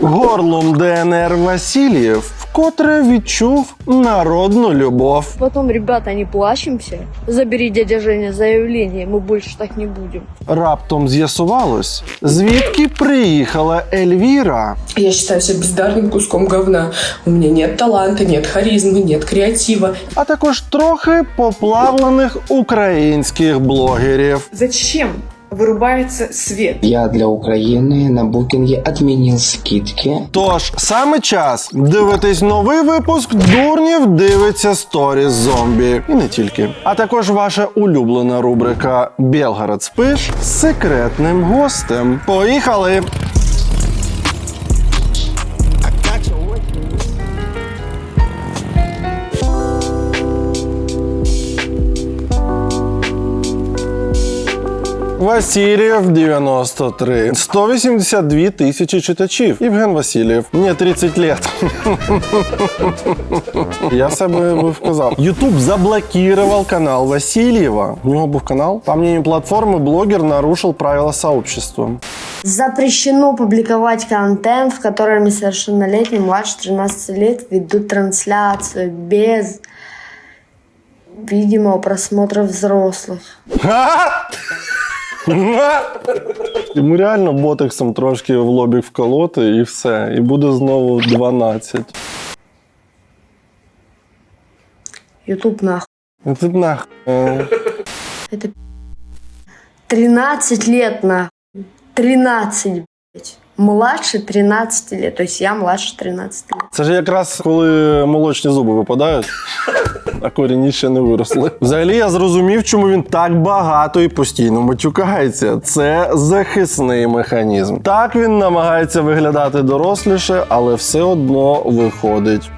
Горлом ДНР Васильєв вкотре відчув народну любов. Потом, ребята, не плачемся. Забери, дядя Женя, заявление, мы больше так не будем. Раптом з'ясувалось, звідки приїхала Ельвіра. Я считаю себя бездарным куском говна. У меня нет таланта, нет харизмы, нет креатива. А також трохи поплавлених українських блогерів. Зачем вырубается свет? Я для України на букінгі відмінив скидки. Тож, саме час дивитись новий випуск «Дурнів дивиться сторіс зомбі». І не тільки. А також ваша улюблена рубрика «Белгород спиш» з секретним гостем. Поїхали! Васильєв 93. 182 тисячі читачів. Євген Васильєв. Мені 30 лет. Я себе би вказав. Ютуб заблокировал канал Васильєва. У нього був канал. По мнению платформы, блогер нарушил правила сообщества. Запрещено публиковать контент, в котором несовершеннолетние младше 13 лет ведут трансляцию без видимого просмотра взрослых. Йому реально ботексом трошки в лобік вколоти і все. І буде знову 12. Ютуб нахуй. Тут нахуй. Это 13 лет нахуй. 13, блядь. Младше 13 лет. То есть я младше 13 лет. Це ж якраз коли молочні зуби випадають, а корінні ще не виросли. Взагалі я зрозумів, чому він так багато і постійно матюкається. Це захисний механізм. Так він намагається виглядати доросліше, але все одно виходить.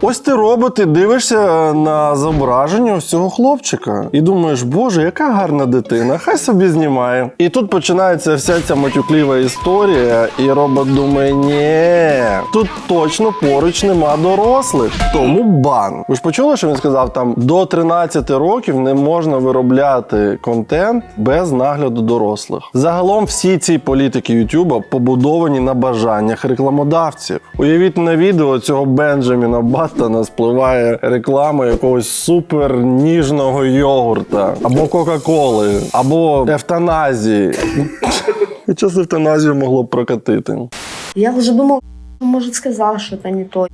Ось ти робот, і дивишся на зображення ось цього хлопчика. І думаєш, боже, яка гарна дитина, хай собі знімає. І тут починається вся ця матюклива історія, і робот думає, ні, тут точно поруч нема дорослих, тому бан. Ви ж почули, що він сказав, там до 13 років не можна виробляти контент без нагляду дорослих. Загалом всі ці політики Ютуба побудовані на бажаннях рекламодавців. Уявіть на відео цього Бенджаміна Баттона спливає реклама якогось супер ніжного йогурта, або Кока-Коли, або евтаназії. Хоча з евтаназією могло б прокатити. Я уже думал, может, сказал что-то не то.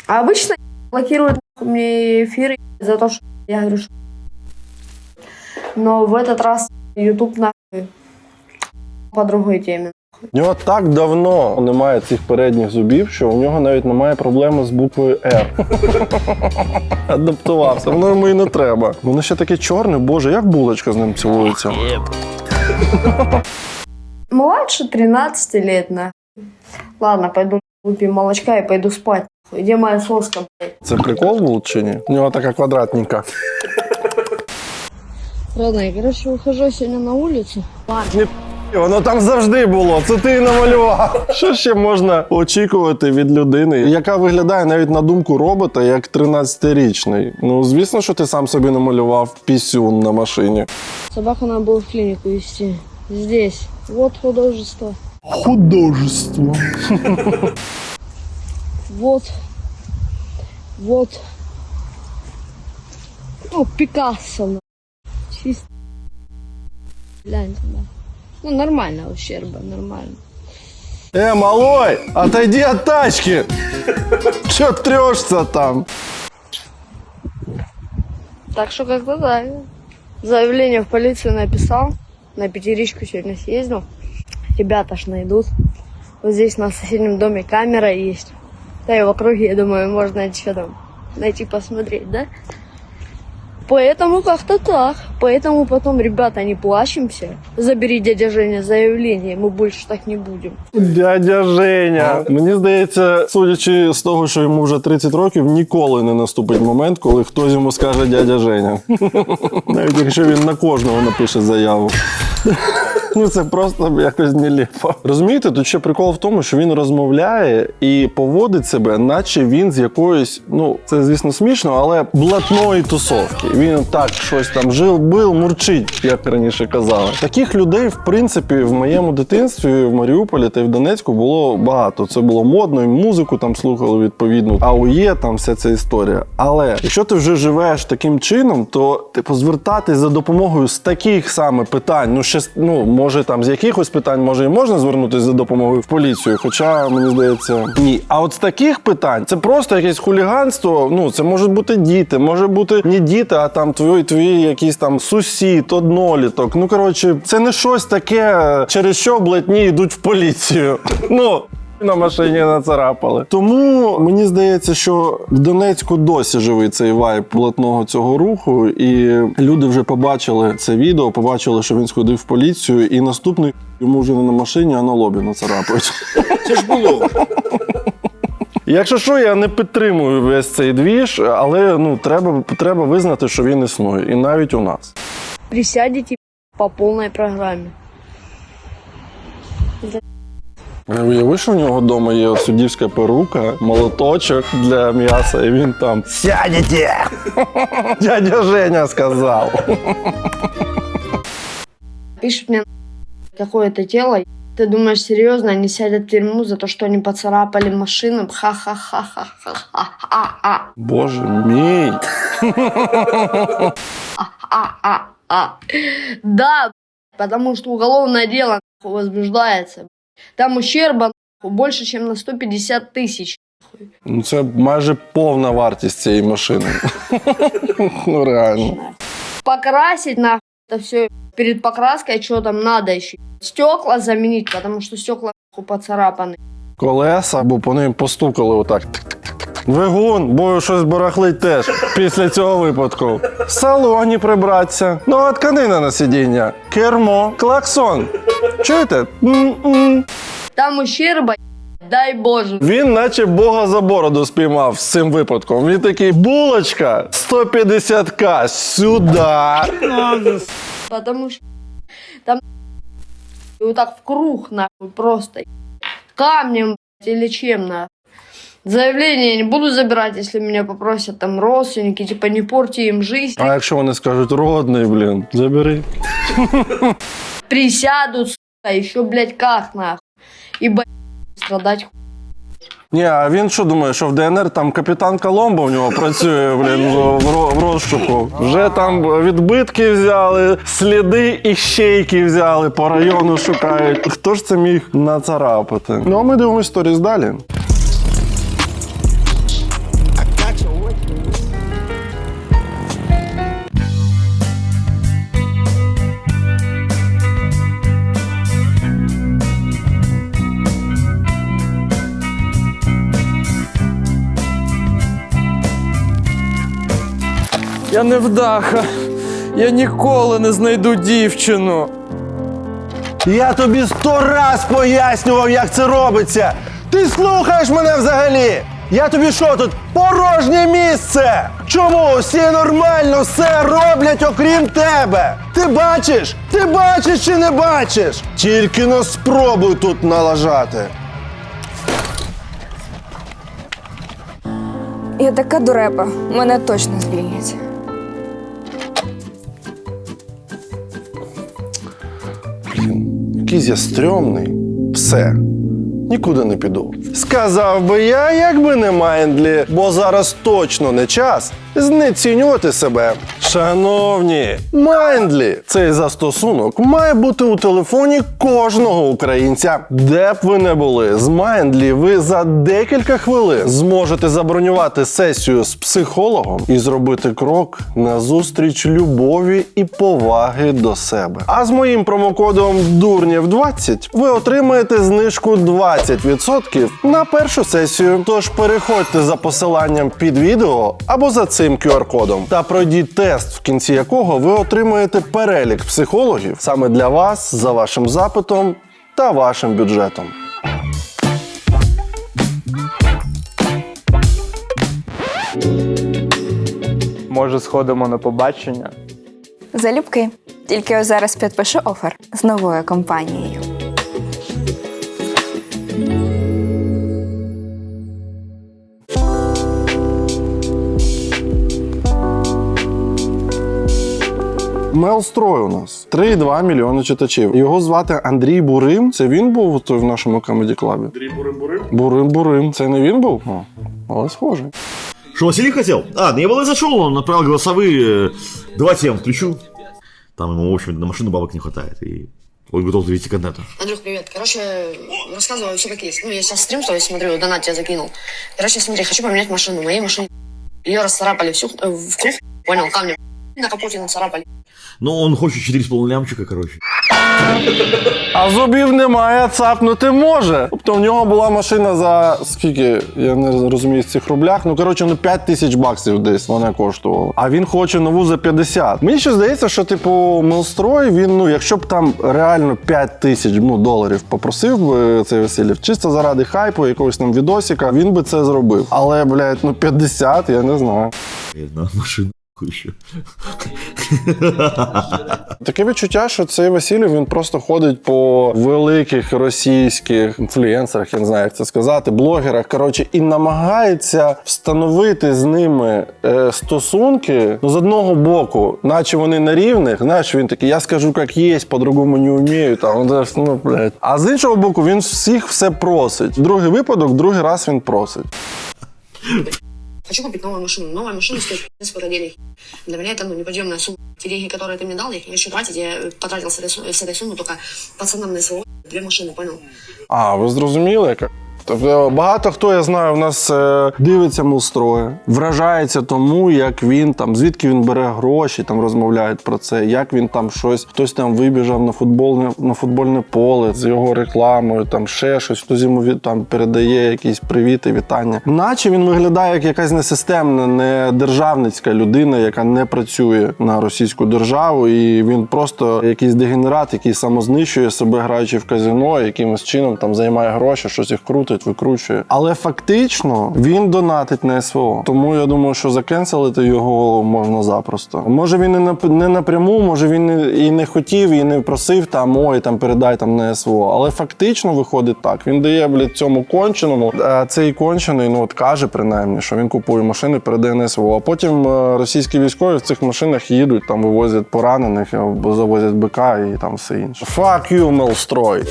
А обычно блокируют мне эфиры за то, что я говорю, что... Но в этот раз YouTube нахуй по другой теме. У нього так давно немає цих передніх зубів, що у нього навіть немає проблеми з буквою «Р». Адаптувався, воно йому і не треба. Воно ще таке чорне, боже, як булочка з ним цілується. Младше 13 лет, нахуй. Ладно, пойду выпью молочка и пойду спать. Где моя соска, блядь? Це прикол був чи ні? У нього така квадратненька. Ладно, я, короче, выхожу сегодня на улицу. Ладно. Воно там завжди було, це ти намалював. Що ще можна очікувати від людини, яка виглядає навіть на думку робота як 13-річний? Ну, звісно, що ти сам собі намалював пісюн на машині. Собаку надо было в клинику везти. Здесь. Вот художество. Художество. Вот. Вот. Ну, Пикассо. Чисто. Глянь туда. Ну, нормально ущерба, нормально. Малой, отойди от тачки! Чё трёшься там? Так что как-то да. Заявление в полицию написал. На пятеричку сегодня съездил. Ребята ж найдут. Вот здесь на соседнем доме камера есть. Да и в округе, я думаю, можно что там найти, посмотреть, да? Поэтому как-то так. Поэтому потом, ребята, не плачемся. Забери, дядя Женя, заявление, мы больше так не будем. Дядя Женя. Мені здається, судячи з того, що йому вже 30 років, ніколи не наступить момент, коли хтось йому скаже дядя Женя. Навіть якщо він на кожного напише заяву. Ну це просто якось нелепо. Розумієте, тут ще прикол в тому, що він розмовляє і поводить себе, наче він з якоїсь, ну це звісно смішно, але блатної тусовки. Він так щось там жив-бил, мурчить, як раніше казали. Таких людей, в принципі, в моєму дитинстві в Маріуполі та й в Донецьку було багато. Це було модно, і музику там слухали відповідно, АУЄ, там вся ця історія. Але якщо ти вже живеш таким чином, то типу звертатись за допомогою з таких саме питань, ну ще може там з якихось питань, може і можна звернутися за допомогою в поліцію, хоча мені здається, ні. А от з таких питань це просто якесь хуліганство. Ну це можуть бути діти, може бути не діти, а там твій якийсь там сусід, одноліток. Ну коротше, це не щось таке, через що блатні йдуть в поліцію. Ну. На машині нацарапали. Тому мені здається, що в Донецьку досі живий цей вайб блатного цього руху, і люди вже побачили це відео, побачили, що він сходив в поліцію, і наступний йому вже не на машині, а на лобі нацарапають. Це ж було. Якщо що, я не підтримую весь цей двіж, але ну треба визнати, що він існує, і навіть у нас. Присядете по полной программе. Уяви, що в нього вдома є от суддівська перука, молоточок для м'яса, і він там «Сядете!» Дядя Женя сказав. Пишет мне какое-то тело. Ты думаешь, серьезно, они сядут в тюрьму за то, что они поцарапали машину? Ха-ха-ха-ха-ха-ха-ха. Боже мій. Да, потому что уголовное дело возбуждается. Там ущерба больше, чем на 150 тысяч. Ну, це майже повна вартість цієї машини. Ну, реально. Покрасить, нахуй, это все. Перед покраской что там надо еще? Стекла заменить, потому что стекла, нахуй, поцарапаны. Колеса, бо по ним постукали отак. Двигун, бо щось барахлить теж після цього випадку. В салоні прибратися. Нова тканина на сидіння. Кермо, клаксон. Чуєте? Там ущерба, дай Боже. Він наче Бога за бороду спіймав з цим випадком. Він такий, булочка, 150к, сюди. Потому что там и вот так в круг, нахуй, просто. Камнем, блядь, или чем, нахуй. Заявление я не буду забирать, если меня попросят там родственники, типа не порти им жизнь. А якщо вони скажуть, родний, блін, забери. Присядут, сука, еще, блядь, как, нахуй. И, блядь, страдать. Ні, а він що думає, що в ДНР там капітан Коломбо в нього працює, блін, в розшуку. Вже там відбитки взяли, сліди і щейки взяли, по району шукають. Хто ж це міг нацарапати? Ну, а ми дивимось сторіс далі. Я невдаха. Я ніколи не знайду дівчину. Я тобі 100 раз пояснював, як це робиться. Ти слухаєш мене взагалі? Я тобі що тут, порожнє місце? Чому всі нормально все роблять, окрім тебе? Ти бачиш? Ти бачиш чи не бачиш? Тільки не спробуй тут налажати. Я така дурепа, мене точно звільнять. Якийсь я стрьомний. Все. Нікуди не піду. Сказав би я, якби не Майндлі, бо зараз точно не час знецінювати себе. Шановні, Майндлі – цей застосунок має бути у телефоні кожного українця. Де б ви не були, з Майндлі ви за декілька хвилин зможете забронювати сесію з психологом і зробити крок назустріч любові і поваги до себе. А з моїм промокодом DURNYEV20 ви отримаєте знижку 20% на першу сесію. Тож переходьте за посиланням під відео або за цим QR-кодом та пройдіть тест, в кінці якого ви отримаєте перелік психологів саме для вас, за вашим запитом та вашим бюджетом. Може, сходимо на побачення? Залюбки. Тільки ось зараз підпишу офер з новою компанією. Мелстрой у нас 3,2 мільйони читачів. Його звати Андрій Бурим. Це він був той в нашому комеді-клабі? Андрій Бурим? Бурим. Це не він був? О, але схожий. Что, Василий хотел? А, да я был и зашел, он направил голосовые. Давайте я вам включу. Там ему, в общем, на машину бабок не хватает. И он готов довести к интернету. Андрюх, привет. Короче, рассказываю все как есть. Ну, я сейчас стрим, что я смотрю, донат тебе закинул. Короче, смотри, хочу поменять машину. Моей машине ее расцарапали всю в круг. Понял, камнем. На капоте нацарапали. Ну, он хочет 4,5 лямчика, короче. А зубів немає, цапнути може. Тобто в нього була машина за скільки, я не розумію в цих рублях, ну коротше, ну 5 тисяч баксів десь вона коштувала. А він хоче нову за 50. Мені ще здається, що типу Мелстрой, він, ну якщо б там реально 5 тисяч доларів попросив би цей Васильєв, чисто заради хайпу, якогось там відосика, він би це зробив. Але, блядь, ну 50, я не знаю. На машину еще. Таке відчуття, що цей Васильєв, він просто ходить по великих російських інфлюенсерах, я не знаю, як це сказати, блогерах, коротше, і намагається встановити з ними стосунки, ну, з одного боку, наче вони на рівних, знаєш, він такий, я скажу, як є, по-другому не вмію, там, ну, блядь. А з іншого боку, він всіх все просить. Другий випадок, другий раз він просить. Хочу купить новую машину. Новая машина стоит сколько денег. Для меня это неподъемная сумма. Те деньги, которые ты мне дал, я их не хочу тратить. Я потратил с этой суммы только пацанам на СВО 2 машины, понял? А, ви зрозуміли, яка? Тобто багато хто, я знаю, в нас дивиться Мелстрой, вражається тому, як він там, звідки він бере гроші, там розмовляють про це, як він там щось, хтось там вибіжав на футбольне поле з його рекламою, там ще щось, хтось йому там передає якісь привіти, вітання. Наче він виглядає як якась несистемна, не державницька людина, яка не працює на російську державу, і він просто якийсь дегенерат, який самознищує себе, граючи в казино, якимось чином там займає гроші, щось їх крутить, викручує. Але фактично він донатить на СВО. Тому я думаю, що закенселити його можна запросто. Може він не напряму, може він і не хотів, і не просив там, ой, там передай там на СВО. Але фактично виходить так. Він дає, блядь, цьому конченому, а цей кончений, ну от каже принаймні, що він купує машини, передає на СВО. А потім російські військові в цих машинах їдуть, там вивозять поранених, або завозять БК і там все інше. Fuck you, Мелстрой!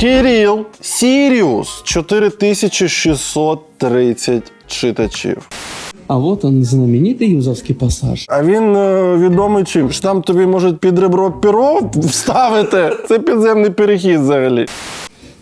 Кирил Сіріус 4630 читачів. А вот он, знаменитый юзовский пассаж. А він відомий чим? Що там тобі можуть під ребро перо вставити? Це підземний перехід взагалі.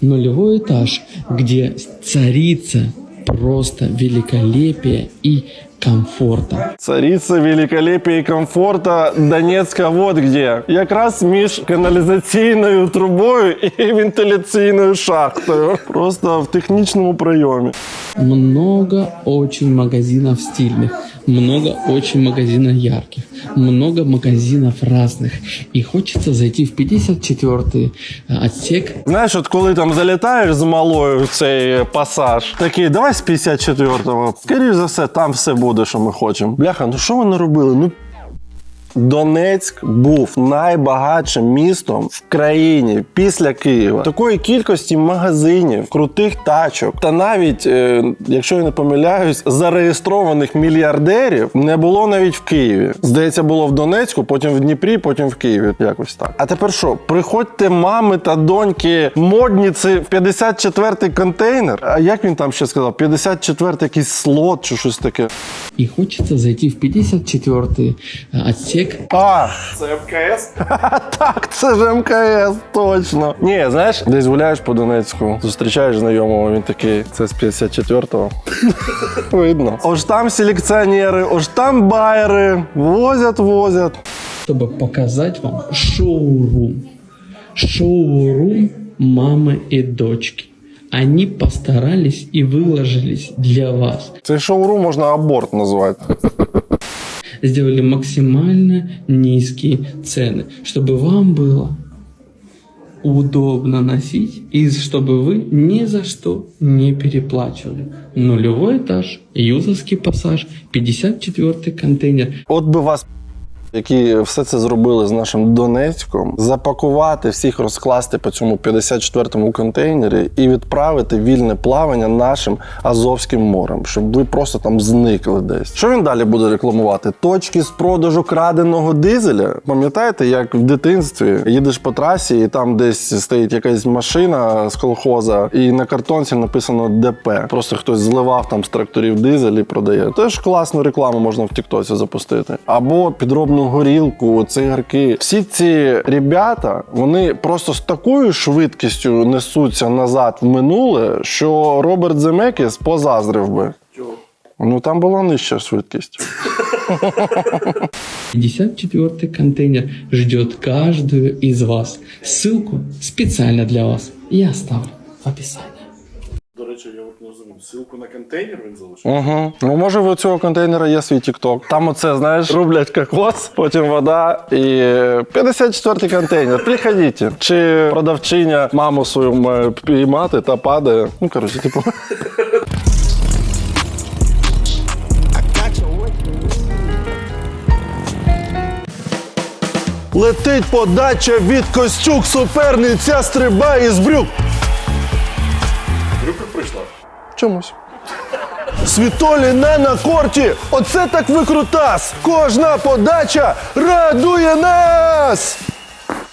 Нулевой этаж, где царица просто великолепия и комфорта. Цариця великолепія і комфорта Донецька вот где. Якраз між каналізаційною трубою і вентиляційною шахтою. Просто в технічному прийомі. Много очень магазинов стильных, много очень магазинов ярких, много магазинов разных. И хочется зайти в 54-й отсек. Знаєш, от коли там залітаєш з малою в цей пасаж, такий, давай з 54-го. Скоріше за все, там все буде, що ми хочемо. Бляха, ну що вони робили? Ну, Донецьк був найбагатшим містом в країні після Києва. Такої кількості магазинів, крутих тачок та навіть, якщо я не помиляюсь, зареєстрованих мільярдерів не було навіть в Києві. Здається, було в Донецьку, потім в Дніпрі, потім в Києві. Якось так. А тепер що? Приходьте мами та доньки модниці в 54-й контейнер. А як він там ще сказав? 54-й якийсь слот чи щось таке. И хочется зайти в 54-й отсек. А, це МКС? Так, це ж МКС, точно. Ні, знаєш, десь гуляєш по Донецьку, зустрічаєш знайомого, він такий, це з 54-го. Видно. Ось там селекціонери, ось там байери, возять. Чтобы показать вам шоурум. Шоурум мамы и дочки. Они постарались и выложились для вас. Цей шоурум можна аборт назвати. Сделали максимально низкие цены, чтобы вам было удобно носить и чтобы вы ни за что не переплачивали. Нулевой этаж, Юзовский пассаж, 54-й контейнер. От би вас, які все це зробили з нашим Донецьком, запакувати, всіх розкласти по цьому 54-му контейнері і відправити вільне плавання нашим Азовським морем, щоб ви просто там зникли десь. Що він далі буде рекламувати? Точки з продажу краденого дизеля? Пам'ятаєте, як в дитинстві їдеш по трасі і там десь стоїть якась машина з колхоза і на картонці написано ДП. Просто хтось зливав там з тракторів дизель і продає. Теж класну рекламу можна в Тіктоці запустити. Або підробну горілку, цигарки. Всі ці ребята, вони просто з такою швидкістю несуться назад в минуле, що Роберт Земекіс позаздрив би. Ну, там була нижча швидкість. 54-й контейнер ждет каждую из вас. Ссылку специально для вас я оставлю в описании. До речі, я от не розумію, ссылку на контейнер він залишив? Угу. Ну, може, в цього контейнера є свій тік-ток. Там оце, знаєш, рублять кокос, потім вода і 54-й контейнер. Приходіть. Чи продавчиня маму свою має піймати та падає. Ну, коротше, типу. Летить подача від Костюк, суперниця стрибає з брюк. Брюка прийшла. Чомусь. Світолі не на корті, оце так викрутас! Кожна подача радує нас!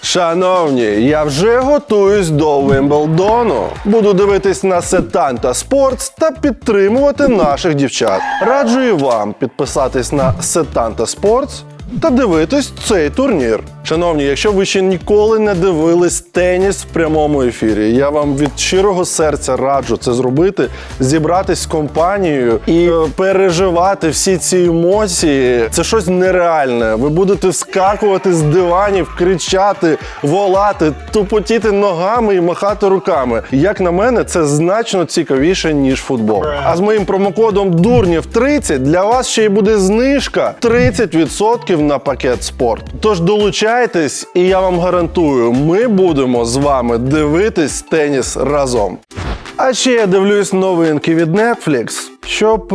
Шановні, я вже готуюсь до Вимблдону. Буду дивитись на Setanta Sports та підтримувати наших дівчат. Раджу і вам підписатись на Setanta Sports та дивитись цей турнір. Шановні, якщо ви ще ніколи не дивились теніс в прямому ефірі, я вам від щирого серця раджу це зробити, зібратись з компанією і переживати всі ці емоції. Це щось нереальне. Ви будете вскакувати з диванів, кричати, волати, тупотіти ногами і махати руками. Як на мене, це значно цікавіше, ніж футбол. А з моїм промокодом DURNYEV30 для вас ще й буде знижка 30% на пакет спорт. Тож долучайтесь, і я вам гарантую, ми будемо з вами дивитись теніс разом. А ще я дивлюсь новинки від Netflix, щоб...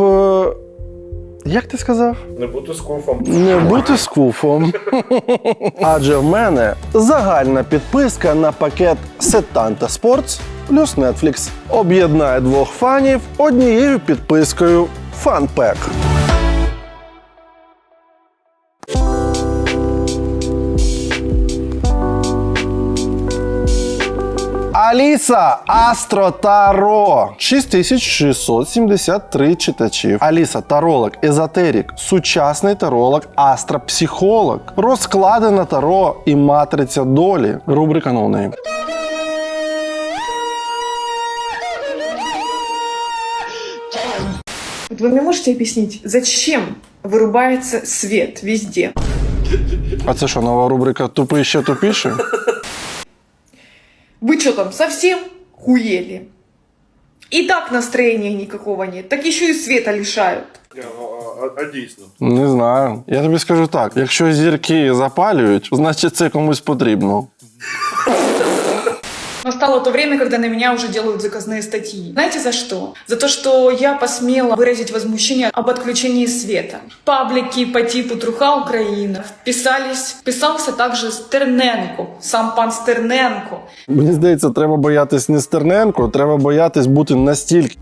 Як ти сказав? Не бути скуфом. Не бути скуфом. Адже в мене загальна підписка на пакет Setanta Sports плюс Netflix. Об'єднає двох фанів однією підпискою Fun Pack. Аліса Астро Таро. 6673 читачів. Аліса таролог, езотерік, сучасний таролог, астропсихолог, розклади на таро і матриця долі. Рубрика No Name. Вот вы мне можете объяснить, зачем вырубается свет везде? А це що, нова рубрика «Тупий ще тупіше»? Вы что там, совсем хуели? И так настроения никакого нет, так еще и света лишают. А дійсно? Не знаю. Я тобі скажу так, якщо зірки запалюють, значить це комусь потрібно. Настало то время, когда на меня уже делают заказные статьи. Знаете за что? За то, что я посмела выразить возмущение об отключении света. Паблики по типу «Труха Украина» писался также Стерненко, сам пан Стерненко. Мені здається, треба боятись не Стерненко, треба боятись бути настільки,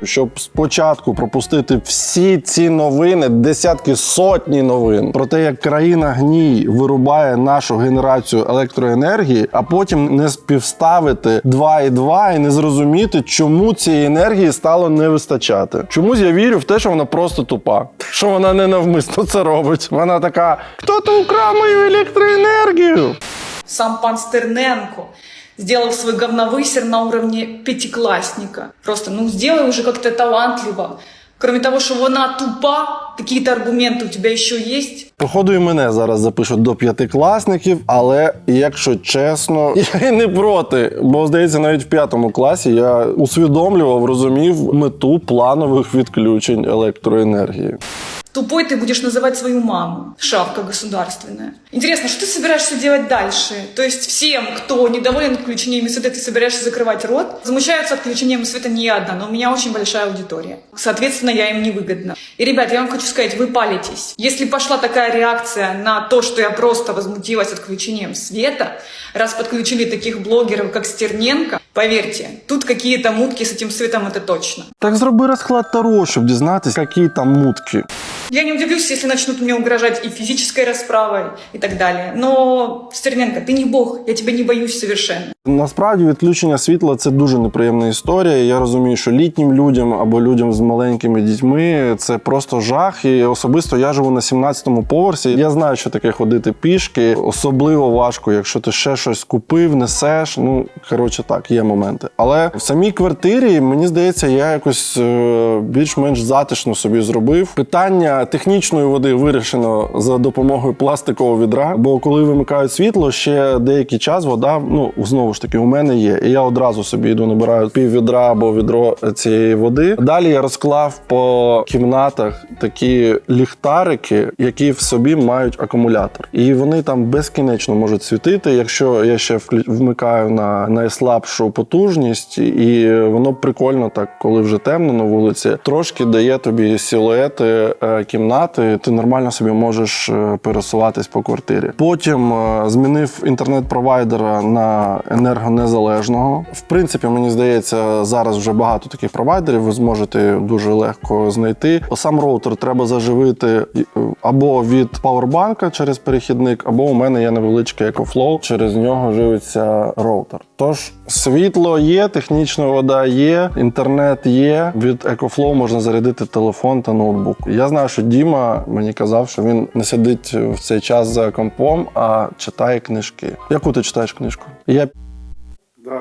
щоб спочатку пропустити всі ці новини, десятки, сотні новин про те, як країна-гній вирубає нашу генерацію електроенергії, а потім не співставити 2 і 2 і не зрозуміти, чому цієї енергії стало не вистачати. Чомусь я вірю в те, що вона просто тупа, що вона не навмисно це робить. Вона така: «Хто-то украв мою електроенергію!» Сам пан Стерненко сделал свой говновысер на уровне пятиклассника. Просто, сделай уже как-то талантливо. Кроме того, что она тупа, какие-то аргументы у тебя еще есть? Походу і мене зараз запишуть до 5-класників, але, якщо чесно, я і не проти. Бо, здається, навіть в 5 класі я усвідомлював, розумів мету планових відключень електроенергії. Тупой ты будешь называть свою маму. Шавка государственная. Интересно, что ты собираешься делать дальше? То есть всем, кто недоволен отключением света, ты собираешься закрывать рот? Возмущаются отключением света не я одна, но у меня очень большая аудитория. Соответственно, я им невыгодна. И, ребят, я вам хочу сказать, вы палитесь. Если пошла такая реакция на то, что я просто возмутилась отключением света, раз подключили таких блогеров, как Стерненко, поверьте, тут какие-то мутки с этим светом, это точно. Так зроби розклад Таро, щоб дізнатись, які там мутки. Я не удивлюсь, если начнут мне угрожать и физической расправой и так далее. Но, Стерненко, ты не бог, я тебя не боюсь совершенно. Насправді відключення світла – це дуже неприємна історія. Я розумію, що літнім людям або людям з маленькими дітьми – це просто жах. І особисто я живу на 17-му поверсі. Я знаю, що таке ходити пішки. Особливо важко, якщо ти ще щось купив, несеш. Ну, коротше так, є моменти. Але в самій квартирі, мені здається, я якось більш-менш затишно собі зробив. Питання технічної води вирішено за допомогою пластикового відра. Бо коли вимикають світло, ще деякий час вода, ну, знову ж таки, у мене є. І я одразу собі йду, набираю пів відра або відро цієї води. Далі я розклав по кімнатах такі ліхтарики, які в собі мають акумулятор. І вони там безкінечно можуть світити, якщо я ще вмикаю на найслабшу потужність, і воно прикольно так, коли вже темно на вулиці, трошки дає тобі силуети кімнати, ти нормально собі можеш пересуватись по квартирі. Потім змінив інтернет-провайдера на енергонезалежного. В принципі, мені здається, зараз вже багато таких провайдерів, ви зможете дуже легко знайти. Сам роутер треба заживити або від павербанка через перехідник, або у мене є невеличкий EcoFlow, через нього живиться роутер. Тож, світло є, технічна вода є, інтернет є, від EcoFlow можна зарядити телефон та ноутбук. Я знаю, що Діма мені казав, що він не сидить в цей час за компом, а читає книжки. Яку ти читаєш книжку? Я Да.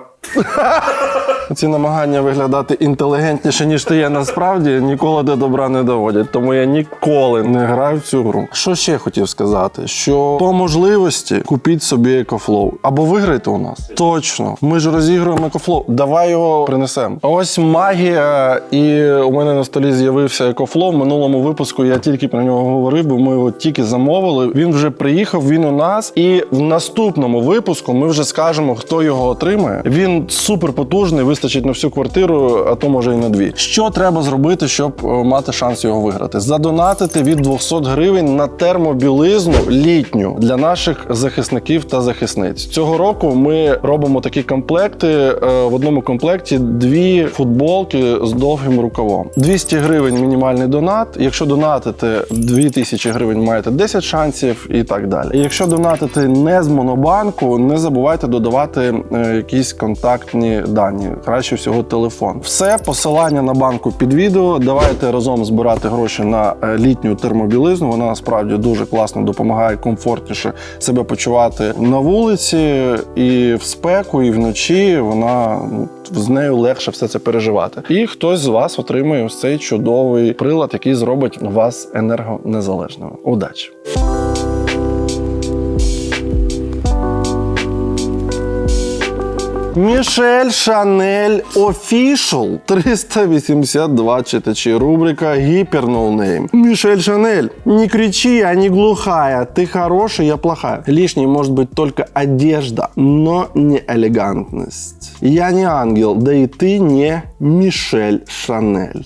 ці намагання виглядати інтелігентніше, ніж ти є насправді, ніколи до добра не доводять. Тому я ніколи не граю в цю гру. Що ще хотів сказати? Що по можливості купіть собі EcoFlow. Або виграйте у нас. Точно. Ми ж розігруємо EcoFlow. Давай його принесемо. Ось магія. І у мене на столі з'явився EcoFlow. В минулому випуску я тільки про нього говорив, бо ми його тільки замовили. Він вже приїхав, він у нас. І в наступному випуску ми вже скажемо, хто його отримає. Він супер потужний, вистачить на всю квартиру, а то може і на дві. Що треба зробити, щоб мати шанс його виграти? Задонатити від 200 гривень на термобілизну літню для наших захисників та захисниць. Цього року ми робимо такі комплекти. В одному комплекті 2 футболки з довгим рукавом. 200 гривень мінімальний донат. Якщо донатите 2000 гривень, маєте 10 шансів і так далі. І якщо донатити не з Монобанку, не забувайте додавати якісь контактні дані. Краще всього телефон. Все, посилання на банку під відео. Давайте разом збирати гроші на літню термобілизну. Вона насправді дуже класно допомагає комфортніше себе почувати на вулиці і в спеку, і вночі. Вона, з нею легше все це переживати. І хтось з вас отримає ось цей чудовий прилад, який зробить вас енергонезалежними. Удачі! Мішель Шанель Official. 382 читачі. Рубрика Гипер Ноунейм. Мишель Шанель. Не кричи, я не глухая. Ты хорошая, я плохая. Лишней может быть только одежда, но не элегантность. Я не ангел, да и ты не Мишель Шанель.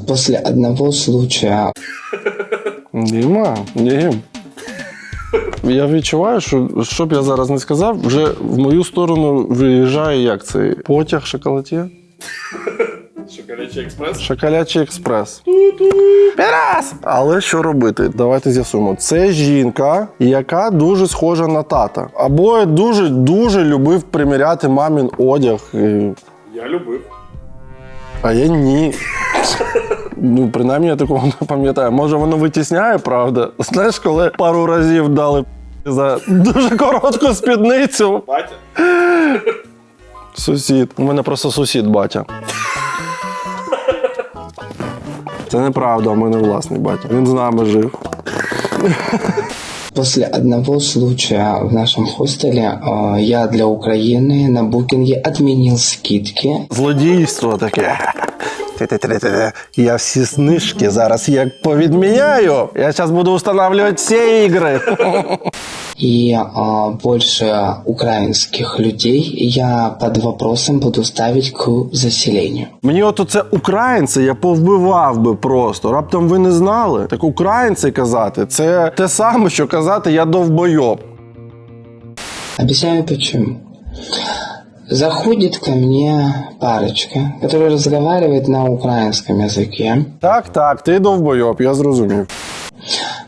После одного случая... Діма, Дім. Я відчуваю, що б я зараз не сказав, вже в мою сторону виїжджає як цей потяг шоколад'є. Шоколячий експрес? Шоколячий експрес. Пірас! Але що робити? Давайте з'ясуємо. Це жінка, яка дуже схожа на тата. Або дуже любив приміряти мамін одяг. Я любив. А я ні. Ну, принаймні, я такого не пам'ятаю. Може, воно витісняє, правда? Знаєш, коли пару разів дали за дуже коротку спідницю. Батя? Сусід. У мене просто сусід батя. Це неправда, у мене власний батя. Він з нами жив. После одного случая в нашем хостеле я для Украины на букинге отменил скидки. Злодійство таке. Я всі знижки зараз як повідміняю. Я зараз буду встановлювати всі ігри. И больше украинских людей я под вопросом буду ставить к заселению. Мені от оце українці я повбивав би просто. Раптом ви не знали? Так українці казати, це те саме, що казати я довбойоб. Объясняю почему. Заходит ко мне парочка, которая разговаривает на украинском языке. Так, ти довбойоб, я зрозумів.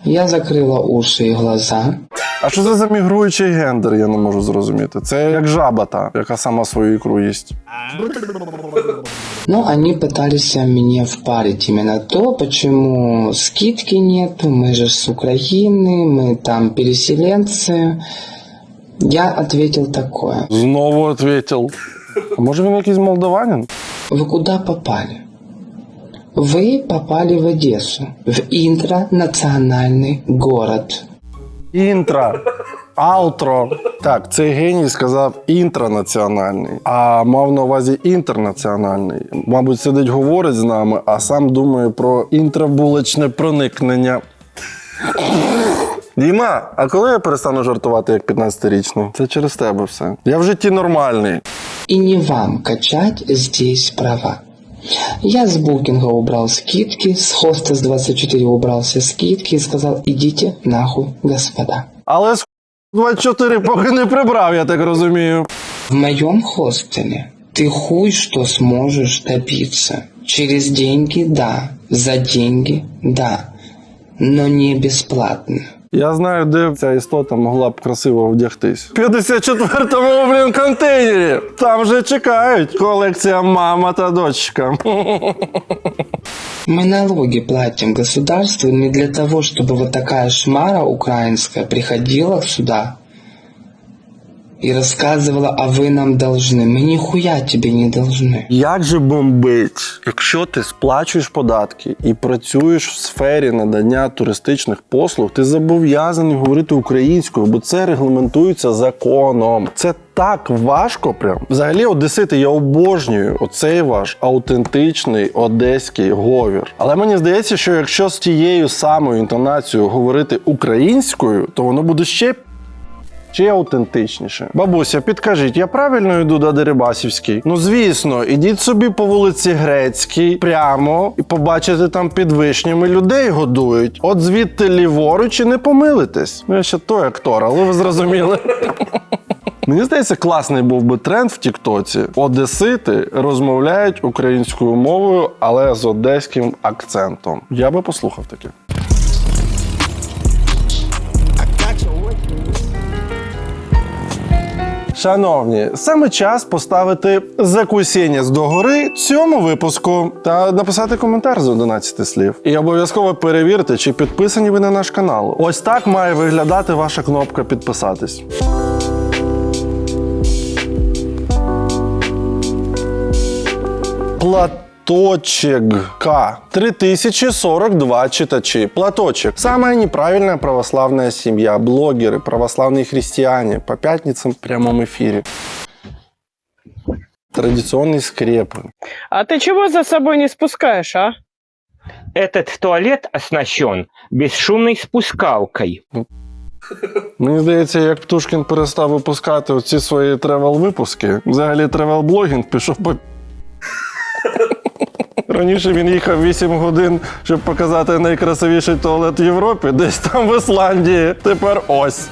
Я закрыла уши и глаза. А що це за мігруючий гендер, я не можу зрозуміти. Це як жаба та, яка сама свою ікру їсть. Но они пытались меня впарить именно то, почему скидки нету, мы же с Украины, мы там переселенцы. Я ответил такое. Знову ответил. А може він якийсь молдаванин? Вы куда попали? Вы попали в Одессу, в интранациональный город. Інтра. Аутро. Так, цей геній сказав інтранаціональний, а мав на увазі інтернаціональний. Мабуть, сидить, говорить з нами, а сам думає про інтрабулочне проникнення. Діма, а коли я перестану жартувати як 15-річний? Це через тебе все. Я в житті нормальний. И не вам качать здесь права. Я с букинга убрал скидки, с Hostess 24 убрал все скидки и сказал: идите нахуй, господа. Але з 24 поки не прибрав, я так розумію. В моем хостеле ты хуй что сможешь добиться. Через деньги – да, за деньги – да, но не бесплатно. Я знаю, де ця істота могла б красиво вдягтись. В 54-му, контейнері. Там вже чекають. Колекція мама та дочка. Мы налоги платим государству не для того, чтобы вот такая шмара украинская приходила сюда и рассказывала: а вы нам должны. Мы нихуя тебе не должны. Як же бомбить, якщо ти сплачуєш податки і працюєш в сфері надання туристичних послуг, ти зобов'язаний говорити українською, бо це регламентується законом. Це так важко прям. Взагалі, одесити, я обожнюю оцей ваш аутентичний одеський говір. Але мені здається, що якщо з тією самою інтонацією говорити українською, то воно буде ще аутентичніше. Бабуся, підкажіть, я правильно йду до Дерибасівській? Ну, звісно, ідіть собі по вулиці Грецькій, прямо, і побачите, там під вишнями людей годують. От звідти ліворуч і не помилитесь. Ну, я ще той актор, але ви зрозуміли. Мені здається, класний був би тренд в Тіктоці. Одесити розмовляють українською мовою, але з одеським акцентом. Я би послухав таке. Шановні, саме час поставити закусінець догори цьому випуску та написати коментар з 11 слів. І обов'язково перевірте, чи підписані ви на наш канал. Ось так має виглядати ваша кнопка «Підписатись». Платочек К. 3042 читачи. Платочек. Самая неправильная православная семья. Блогеры, православные христиане. По пятницам в прямом эфире. Традиционные скрепы. А ты чего за собой не спускаешь, а? Этот туалет оснащен бесшумной спускалкой. Мені здається, як Птушкін перестав випускати оці свої тревел-випуски, взагалі тревел-блогінг пішов по... Раніше він їхав 8 годин, щоб показати найкрасивіший туалет в Європі, десь там в Ісландії. Тепер ось.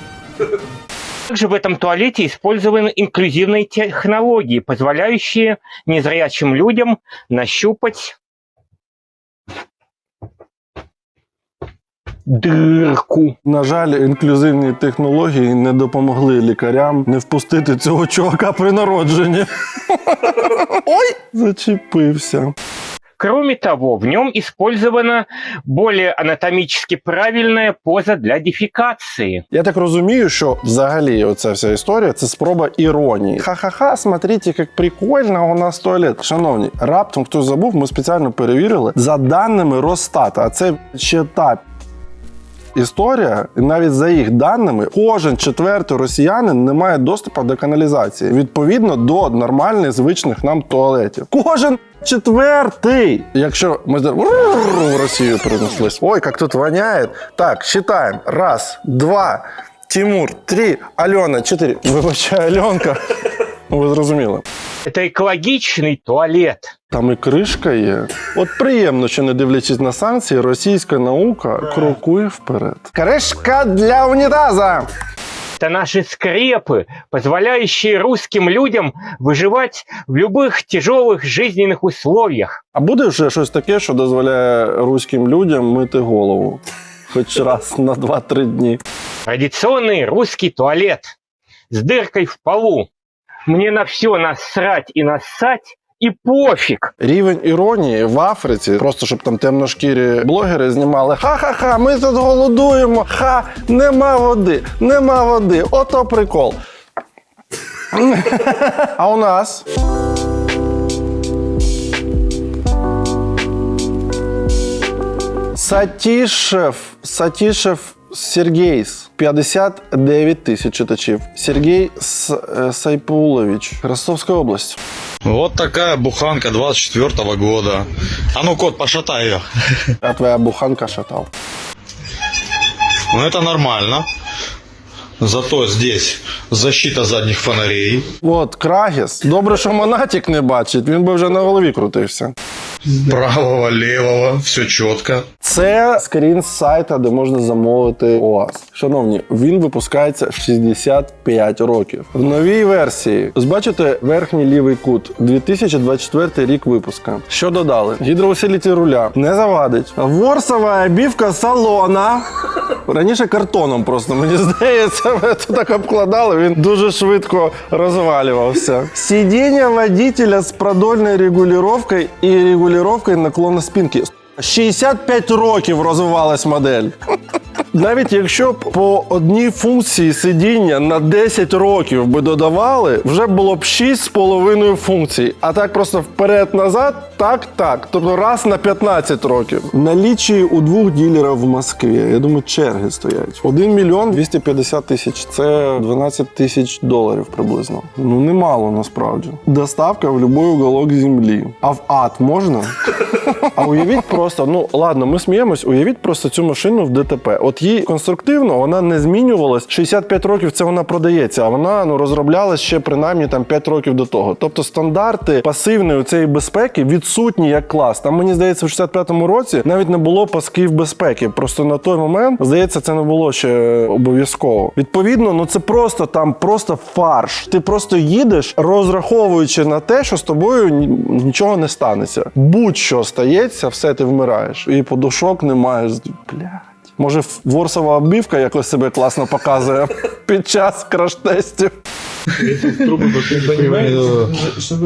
Также в этом туалете использованы инклюзивные технологии, позволяющие незрячим людям нащупать дырку. На жаль, інклюзивні технології не допомогли лікарям не впустити цього чувака при народженні. Ой, зачепився. Кроме того, в нем использована более анатомически правильная поза для дефекации. Я так розумію, що взагалі оця вся історія – це спроба іронії. Ха-ха-ха, смотрите, як прикольно у нас туалет. Шановні, раптом хтось забув, ми спеціально перевірили. За даними Росстата, а це ще та історія, і навіть за їх даними, кожен четвертий росіянин не має доступу до каналізації. Відповідно до нормальних, звичних нам туалетів. Кожен четвертий! Якщо ми в Росію перенеслись. Ой, як тут воняє. Так, считаємо. Раз, два, Тимур, три, Альона, чотири. Вибачай, Альонка. Ви зрозуміли. Это экологичный туалет. Там і кришка є. От приємно, що не дивлячись на санкції, російська наука крокує вперед. Кришка для унітаза! Это наши скрепы, позволяющие русским людям выживать в любых тяжелых жизненных условиях. А буде вже щось таке, що дозволяє руським людям мити голову? Хоч раз на 2-3 дні. Традиционный русский туалет с дыркой в полу. Мне на все насрать и нассать, и пофиг. Рівень іронії в Африці, просто щоб там темношкірі блогери знімали «Ха-ха-ха, ми тут голодуємо, ха, нема води, ото прикол». А у нас... Сатішев Сергейс, 59 тисяч читачів. Сергей Сайпулович, Ростовская область. Вот такая буханка 24-го года. А ну, кот, пошатай ее. А твоя буханка шатал. Ну, это нормально. Зато здесь защита задних фонарей. От, Крагіс. Добре, що Монатік не бачить, він би вже на голові крутився. Правого, левого, все чітко. Це скрін з сайта, де можна замовити ОАЗ. Шановні, він випускається 65 років. В новій версії, бачите, верхній лівий кут, 2024 рік випуска. Що додали? Гідроусилитель руля не завадить. Ворсова обивка салона. Раніше картоном просто, мені здається, це так обкладали, він дуже швидко розвалювався. Сидіння водителя з продольною регулюванням і регулюванням наклону спинки. 65 років розвивалась модель. Навіть якщо б по одній функції сидіння на 10 років би додавали, вже було б 6,5 функцій. А так просто вперед-назад, так. Тобто раз на 15 років. В налічі у 2 дилерів в Москві, я думаю, черги стоять. 1 мільйон 250 тисяч. Це 12 тисяч доларів приблизно. Ну, немало насправді. Доставка в будь-який уголок землі. А в ад можна? А уявіть просто, ну ладно, ми сміємось, уявіть просто цю машину в ДТП. От їй конструктивно вона не змінювалась. 65 років це вона продається, а вона розроблялась ще принаймні там 5 років до того. Тобто стандарти пасивної цієї безпеки відсутні як клас. Там, мені здається, в 65-му році навіть не було пасків безпеки. Просто на той момент, здається, це не було ще обов'язково. Відповідно, ну це просто там просто фарш. Ти просто їдеш, розраховуючи на те, що з тобою нічого не станеться. Будь-що стається, все, ти вмираєш. І подушок не маєш. Блядь. Може, ворсова оббивка якось себе класно показує під час краш-тестів.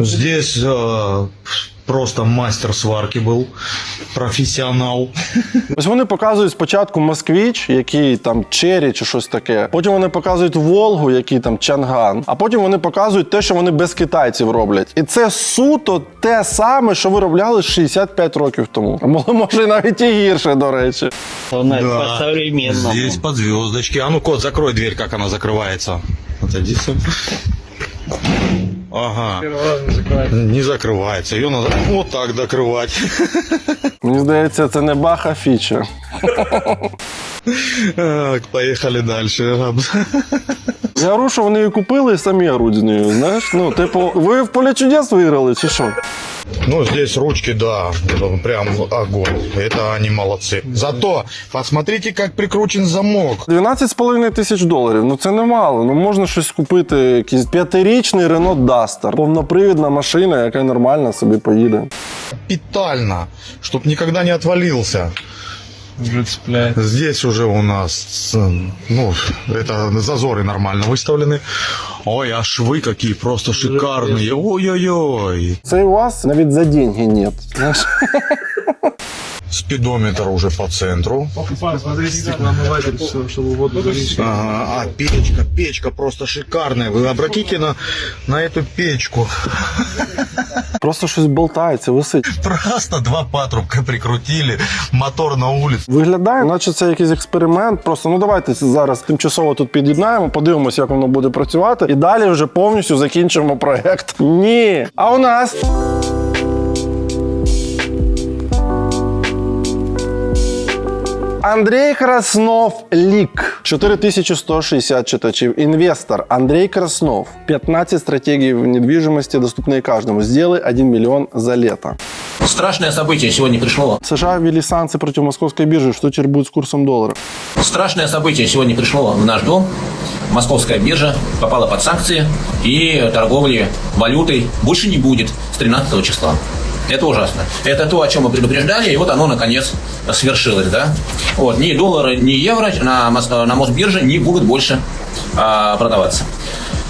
Здесь просто мастер сварки був, професіонал. Ось вони показують спочатку Москвич, який там Черрі чи щось таке. Потім вони показують Волгу, який там Чанган. А потім вони показують те, що вони без китайців роблять. І це суто те саме, що виробляли 65 років тому. А може навіть і гірше, до речі. Да, здесь под звездочки. А ну, кот, закрой дверь, как она закрывается. Отойди сам. Ага. Не закрывается. Ее надо вот так докрывать. Мені здається, це не бах, а фіча. Поїхали далі. Я говорю, що вони її купили і самі оруть з нею, знаєш? Ну, типу, ви в поле чудес виграли, чи що? Ну, здесь ручки, да, прям огонь. Это они молодцы. Зато посмотрите, как прикручен замок. 12,5 тисяч доларів. Ну це немало. Ну можна щось купити, якийсь 5-річний Renault Duster. Повнопривідна машина, яка нормально собі поїде. Капитально, чтоб никогда не отвалился. Здесь уже у нас, ну, это зазоры нормально выставлены. Ой, а швы какие просто шикарные. Ой-ой-ой. Цей УАЗ навіть за деньги нет. Знаєш? Спидометр уже по центру. Посмотрите, как намыватель, чтобы воду залить. Ага, печка просто шикарная. Вы обратите на эту печку. Просто щось болтається, висить. Просто 2 патрубка прикрутили, мотор на улице. Виглядає, наче це якийсь експеримент. Просто, ну давайте зараз тимчасово тут під'єднаємо, подивимося, як воно буде працювати. І далі вже повністю закінчимо проект. Ні. А у нас... Андрій Краснов лік. 4160 читачів. Инвестор Андрей Краснов. 15 стратегий в недвижимости, доступные каждому. Сделай 1 миллион за лето. Страшное событие сегодня пришло. США ввели санкции против московской биржи. Что теперь будет с курсом доллара? Страшное событие сегодня пришло в наш дом. Московская биржа попала под санкции, и торговли валютой больше не будет с 13 числа. Это ужасно. Это то, о чем мы предупреждали, и вот оно, наконец, свершилось, да? Вот, ни доллары, ни евро на Мосбирже не будут больше продаваться.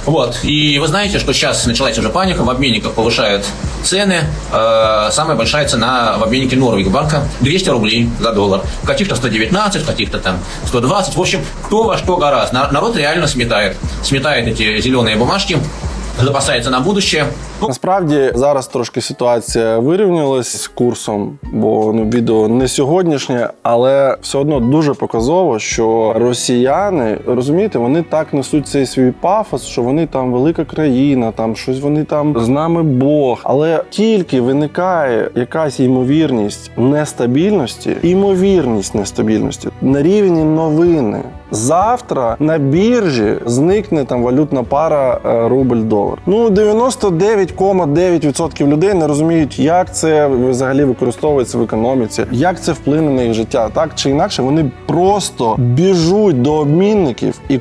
Вот. И вы знаете, что сейчас началась уже паника, в обменниках повышают цены. Самая большая цена в обменнике Норвегбанка 200 рублей за доллар. В каких-то 119, в каких-то там 120. В общем, кто во что гораздо. Народ реально сметает. Сметает эти зеленые бумажки, запасається на будущее. Насправді зараз трошки ситуація вирівнялась з курсом, бо відео не сьогоднішнє, але все одно дуже показово, що росіяни, розумієте, вони так несуть цей свій пафос, що вони там велика країна, там щось вони там з нами Бог. Але тільки виникає якась ймовірність нестабільності на рівні новини. Завтра на біржі зникне там валютна пара рубль-долар. 99,9% людей не розуміють, як це взагалі використовується в економіці, як це вплине на їх життя. Так чи інакше, вони просто біжуть до обмінників і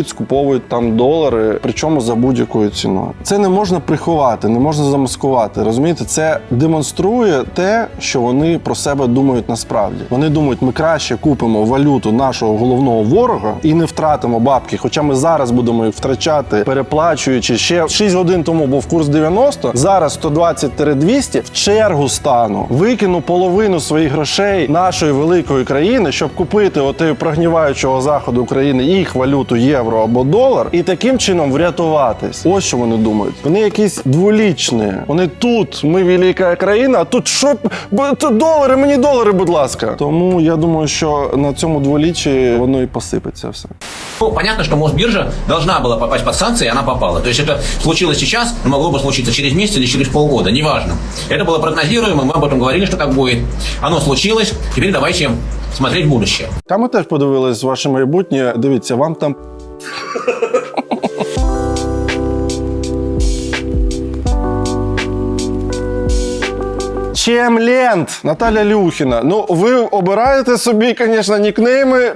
скуповують там долари, причому за будь-якою ціною. Це не можна приховати, не можна замаскувати. Розумієте, це демонструє те, що вони про себе думають насправді. Вони думають, ми краще купимо валюту нашого головного ворога і не втратимо бабки. Хоча ми зараз будемо їх втрачати, переплачуючи ще 6 годин тому був курс 90, зараз 120-200, в чергу стану. Викину половину своїх грошей нашої великої країни, щоб купити отею прогніваючого заходу України їх валюту євро або долар і таким чином врятуватись. Ось що вони думають. Вони якісь дволічні. Вони тут, ми велика країна, а тут що? Долари, мені долари, будь ласка. Тому я думаю, що на цьому дволіччі воно і посипеться все. Понятно, что Мосбиржа должна была попасть под санкции, и она попала. То есть это случилось сейчас, но могло бы случиться через месяц или через полгода, неважно. Это было прогнозируемо, мы об этом говорили, что так будет. Оно случилось, теперь давайте смотреть в будущее. Та ми теж подивились ваше майбутнє. Дивіться, вам там... Чемлент! Наталя Люхіна. Ви обираєте собі, звісно, нікнейми.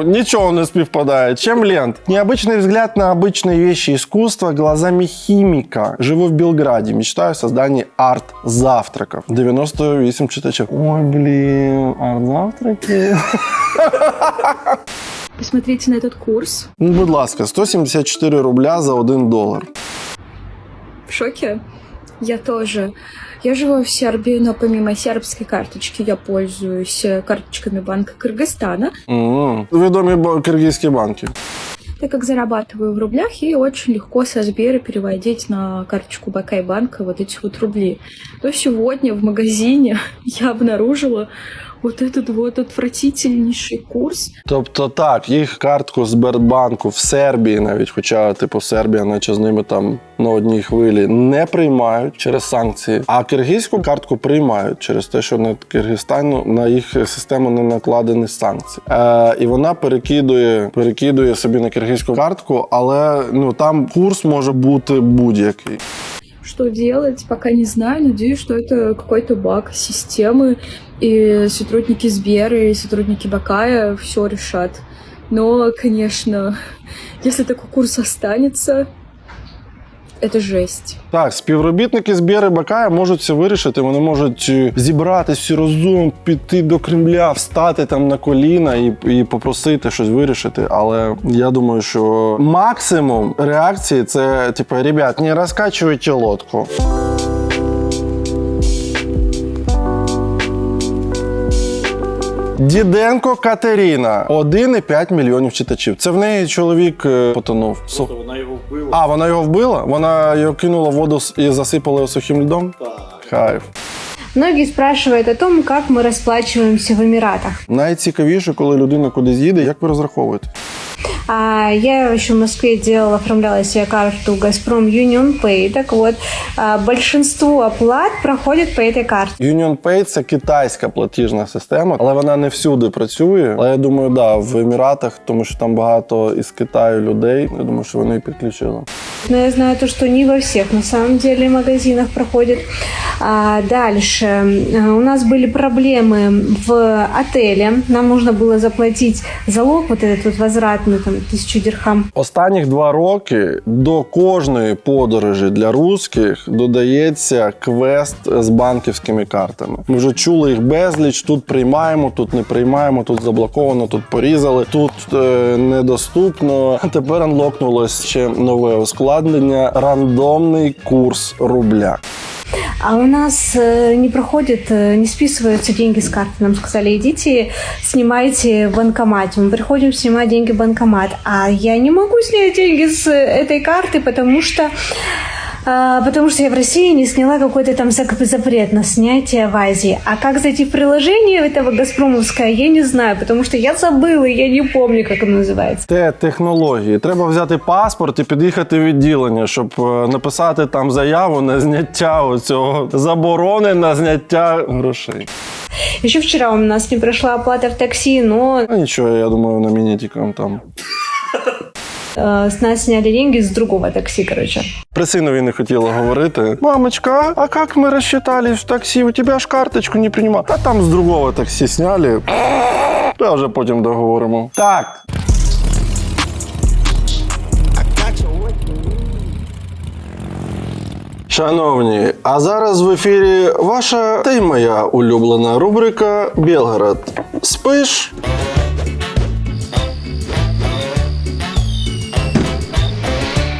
Ничего не співпадает. Чемлент. Необычный взгляд на обычные вещи искусства глазами химика. Живу в Белграде. Мечтаю о создании арт-завтраков. 98 читачів. Ой, блин, арт-завтраки. Посмотрите на этот курс. Будь ласка, 174 рубля за $1. В шоке? Я тоже. Я живу в Сербии, но помимо сербской карточки я пользуюсь карточками Банка Кыргызстана. Відомі киргизькі банки. Так как зарабатываю в рублях, и очень легко со Сбера переводить на карточку Бакай-банка вот эти вот рубли. То сегодня в магазине я обнаружила вот этот вот отвратительнейший курс. Тобто так, їх картку Сбербанку в Сербії навіть, хоча Сербія, наче з ними там на одній хвилі, не приймають через санкції, а киргизьку картку приймають через те, що на Киргизстану, на їх систему не накладені санкції. І вона перекидує собі на киргизьку картку, але там курс може бути будь-який. Что делать, пока не знаю. Надеюсь, что это какой-то баг системы, и сотрудники Сбера, и сотрудники Бакая все решат. Но, конечно, если такой курс останется, это жесть. Так, співробітники Сбера і Бакая можуть це вирішити, вони можуть зібратись всі разом, піти до Кремля, встати там на коліна і попросити щось вирішити, але я думаю, що максимум реакції це, ребят, не розкачуйте лодку. Діденко Катерина. 1,5 мільйонів читачів. Це в неї чоловік потонув. Вона його вбила. А, вона його вбила? Вона його кинула в воду і засипала його сухим льдом? Так. Кайф. Многие спрашивают о том, как мы расплачиваемся в Эмиратах. Найцікавіше, коли людина кудись їде, як ви розраховуєте? Я еще в Москве оформляла себе карту Газпром Union Pay. Так вот, большинство оплат проходит по этой карте. Union Pay – це китайська платіжна система, але вона не всюди працює. Але я думаю, да, в Еміратах, тому що там багато із Китаю людей, я думаю, що вони її підключили. Но я знаю то, что не во всех на самом деле магазинах проходит. Дальше. У нас были проблемы в отеле. Нам нужно было заплатить залог, вот этот вот возвратный, там, 1000 дирхам. Останніх 2 роки до кожної подорожі для русських додається квест з банківськими картами. Ми вже чули їх безліч, тут приймаємо, тут не приймаємо, тут заблоковано, тут порізали, тут недоступно. А тепер анлокнулось ще нове ускладнення – рандомний курс рубля. А у нас не проходит, не списываются деньги с карты. Нам сказали, идите, снимайте в банкомате. Мы приходим снимать деньги в банкомат. А я не могу снять деньги с этой карты, потому что я в России не сняла какой-то там запрет на снятие в Азии. А как зайти в приложение этого газпромовское, я не знаю, потому что я забыла, я не помню, как оно называется. Це технології. Треба взяти паспорт і під'їхати в відділення, щоб написати там заяву на зняття оцього заборони на зняття грошей. Еще вчера у нас не прошла оплата в такси, но... Нічого, я думаю, на мінетиком там. С нас сняли деньги с другого такси, короче. При синові не хотіла говорити. Мамочка, а как мы рассчитались в такси? У тебя ж карточку не принимал. А там з другого таксі сняли. Та вже потім договоримо. Так. Шановні, а зараз в ефірі ваша та й моя улюблена рубрика «Білгород. Спиш?»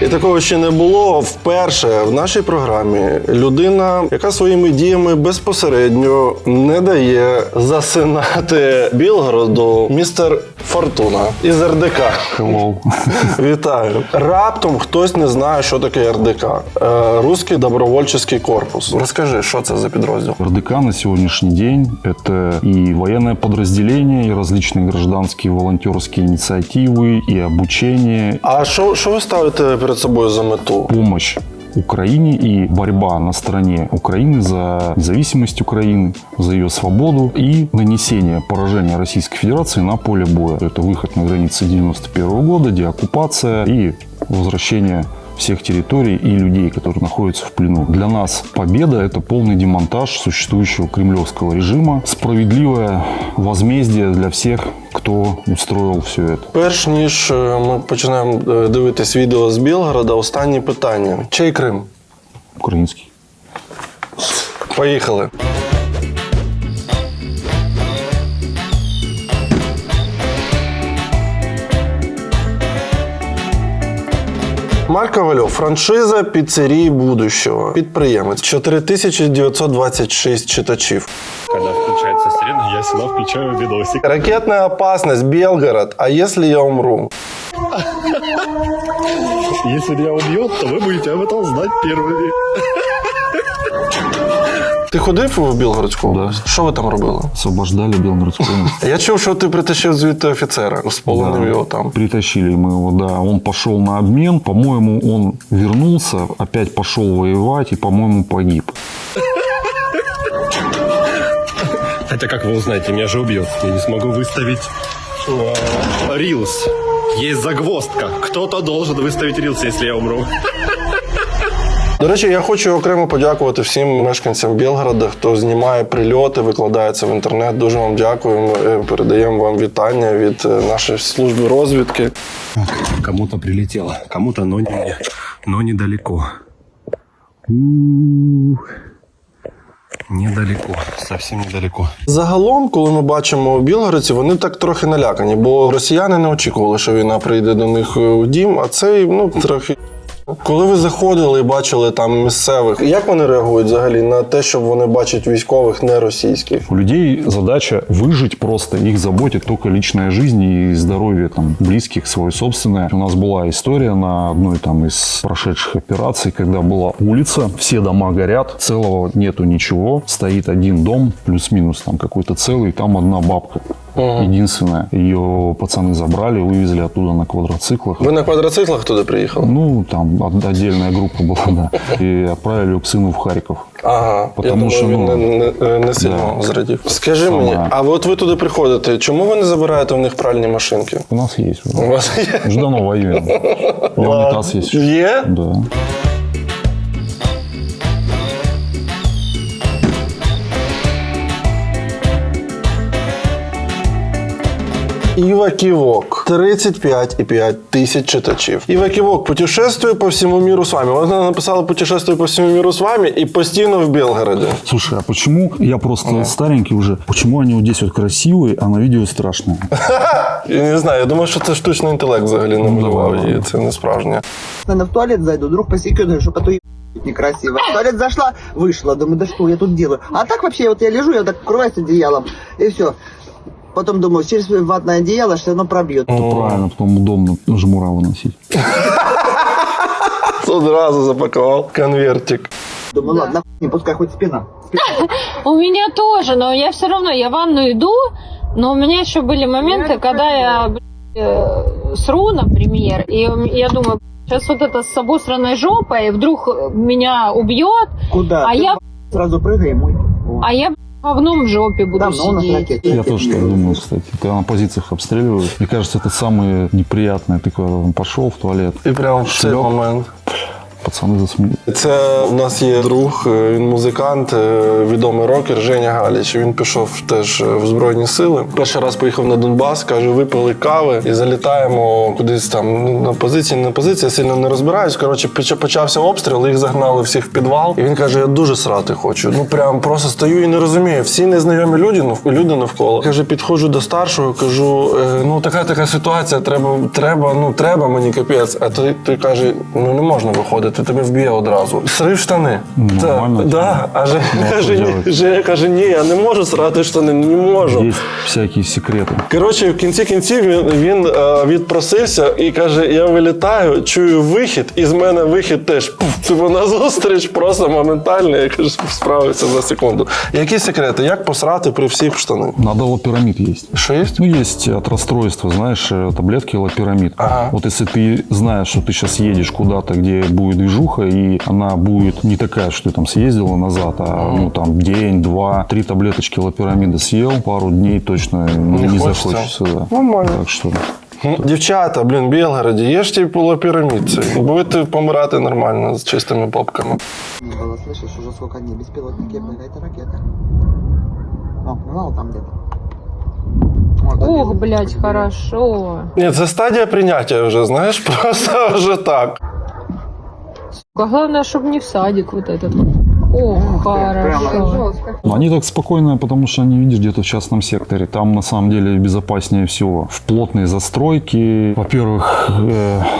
І такого ще не було. Вперше в нашій програмі людина, яка своїми діями безпосередньо не дає засинати Білгороду, містер Фортуна із РДК. Hello. Вітаю. Раптом хтось не знає, що таке РДК. Русский добровольческий корпус. Розкажи, що це за підрозділ? РДК на сегодняшний день – это и военное подразделение, и различные гражданские волонтерские инициативы, и обучение. А що ви ставите перед собою за мету? Помощь Украине и борьба на стороне Украины за независимость Украины, за ее свободу и нанесение поражения Российской Федерации на поле боя. Это выход на границы 1991 года, деоккупация и возвращение всех территорий и людей, которые находятся в плену. Для нас победа – это полный демонтаж существующего кремлевского режима, справедливое возмездие для всех, кто устроил все это. Перш ніж ми починаємо дивитись відео з Білгорода, останні питання. Чий Крим? Український. Поїхали. Марк Ковальов, франшиза піцерії будущого. Підприємець. 4926 читачів. Когда включается сирена, я сюда включаю видосик. Ракетная опасность, Белгород. А если я умру? Если меня убьет, то вы будете об этом знать первыми. Ти ходив в Білгородську область? Да. Що ви там робили? Освобождали Белгородську область. Я чув, що ти притащив звідти офіцера, сполонив його там. Притащили мы его, да. Он пошел на обмен. По-моему, он вернулся, опять пошел воевать и, по-моему, погиб. Хотя, как вы узнаете, меня же убьет. Я не смогу выставить рилс. Есть загвоздка. Кто-то должен выставить рилс, если я умру. До речі, я хочу окремо подякувати всім мешканцям Білгорода, хто знімає прильоти, викладає це в інтернет. Дуже вам дякуємо. Передаємо вам вітання від нашої служби розвідки. Кому-то прилетело, кому-то, но недалеко. Недалеко, совсем недалеко. Загалом, коли ми бачимо білгородців, вони так трохи налякані, бо росіяни не очікували, що війна прийде до них у дім, а цей, трохи Коли ви заходили і бачили там місцевих, як вони реагують взагалі на те, що вони бачать військових не російських? У людей задача выжить просто, их заботит только личная жизнь и здоровье там, близких, свое собственное. У нас была история на одной там, из прошедших операций, когда была улица, все дома горят, целого нету ничего, стоит один дом, плюс-минус там какой-то целый, там одна бабка. Единственная. Ее пацаны забрали, вывезли оттуда на квадроциклах. Вы на квадроциклах туда приехали? Ну, там отдельная группа была, да. И отправили ее к сыну в Харьков. Ага, Потому я що, думаю, він не сильно зрадів. Скажи мені, а от ви туди приходите, чому ви не забираєте в них пральні машинки? У нас є. У вас є? Вже давно воюємо. І унітаз є. Є? Да. Іва Ківок, 35,5 тисяч читачів. Іва Ківок путешествує по всьому миру з вами. Вона написала «Путешествую по всему миру с вами» и постійно в Белгороде. Слушай, а почему, я просто старенький уже, почему они вот здесь вот красивые, а на видео страшные? Я не знаю, я думаю, що це штучний інтелект взагалі намалював її, це не справжнє. Наверное, в туалет зайду, вдруг посекаю, что потом некрасиво. В туалет зашла, вышла, думаю, да что я тут делаю? А так вообще, вот я лежу, я так укрываюсь одеялом, и все. Потом думаю, через ватное одеяло все равно пробьет. Это правильно, потом удобно жмура выносить. Одразу запаковал конвертик. Думаю, ладно, не пускай хоть спина. У меня тоже, но я все равно, я в ванну иду, но у меня еще были моменты, когда я сру, например, и я думаю, сейчас вот это с обосранной жопой вдруг меня убьет. Куда? А я сразу прыгай, мой. А я говном в жопе буду сидеть. Я тоже так думаю, кстати. Когда на позициях обстреливают, мне кажется, это самое неприятное. Ты когда пошел в туалет. І прямо в цей момент. Пацани засміють. Це у нас є друг, він музикант, відомий рокер Женя Галіч. Він пішов теж в Збройні Сили. Перший раз поїхав на Донбас, каже, випили кави і залітаємо кудись там на позиції, я сильно не розбираюсь. Коротше, почався обстріл, їх загнали всіх в підвал. І він каже, я дуже срати хочу. Ну прям просто стою і не розумію. Всі незнайомі люди навколо. Каже, підходжу до старшого, кажу, ну така ситуація, треба мені капець. А той каже, ну не можна виходити. Тебе вб'є одразу. Срив штани. Нормально. Да. А Женя каже, ні, я не можу срати штани, не можу. Є всякі секрети. Коротше, в кінці кінців він відпросився і каже, я вилітаю, чую вихід, і з мене вихід теж. Типу назустріч, просто моментально, я кажу, справився за секунду. Які секрети? Як посрати при всіх в штани? Надо лопирамид есть. Что есть? Ну, есть от расстройства, знаешь, таблетки лопирамид. Ага. Вот если ты знаешь, что ты сейчас едешь куда-то, где будет движуха, и она будет не такая, что ты там съездила назад, а ну там день, два, 3 таблеточки лопирамида съел, пару дней точно не захочется. Да. Нормально. Так что... Дівчата, в Білгороді, їжте лопирамид цей. Будете помирати нормально з чистими попками. Не было, слышишь, уже сколько дней беспилотники, это ракета. О, ну там где-то. Ух, блядь, хорошо. Ні, це стадія прийняття вже, знаєш, просто вже так. Главное, чтобы не в садик вот этот. Ох, хорошо. Они так спокойно, потому что они, видишь, где-то в частном секторе. Там, на самом деле, безопаснее всего. В плотной застройке, во-первых,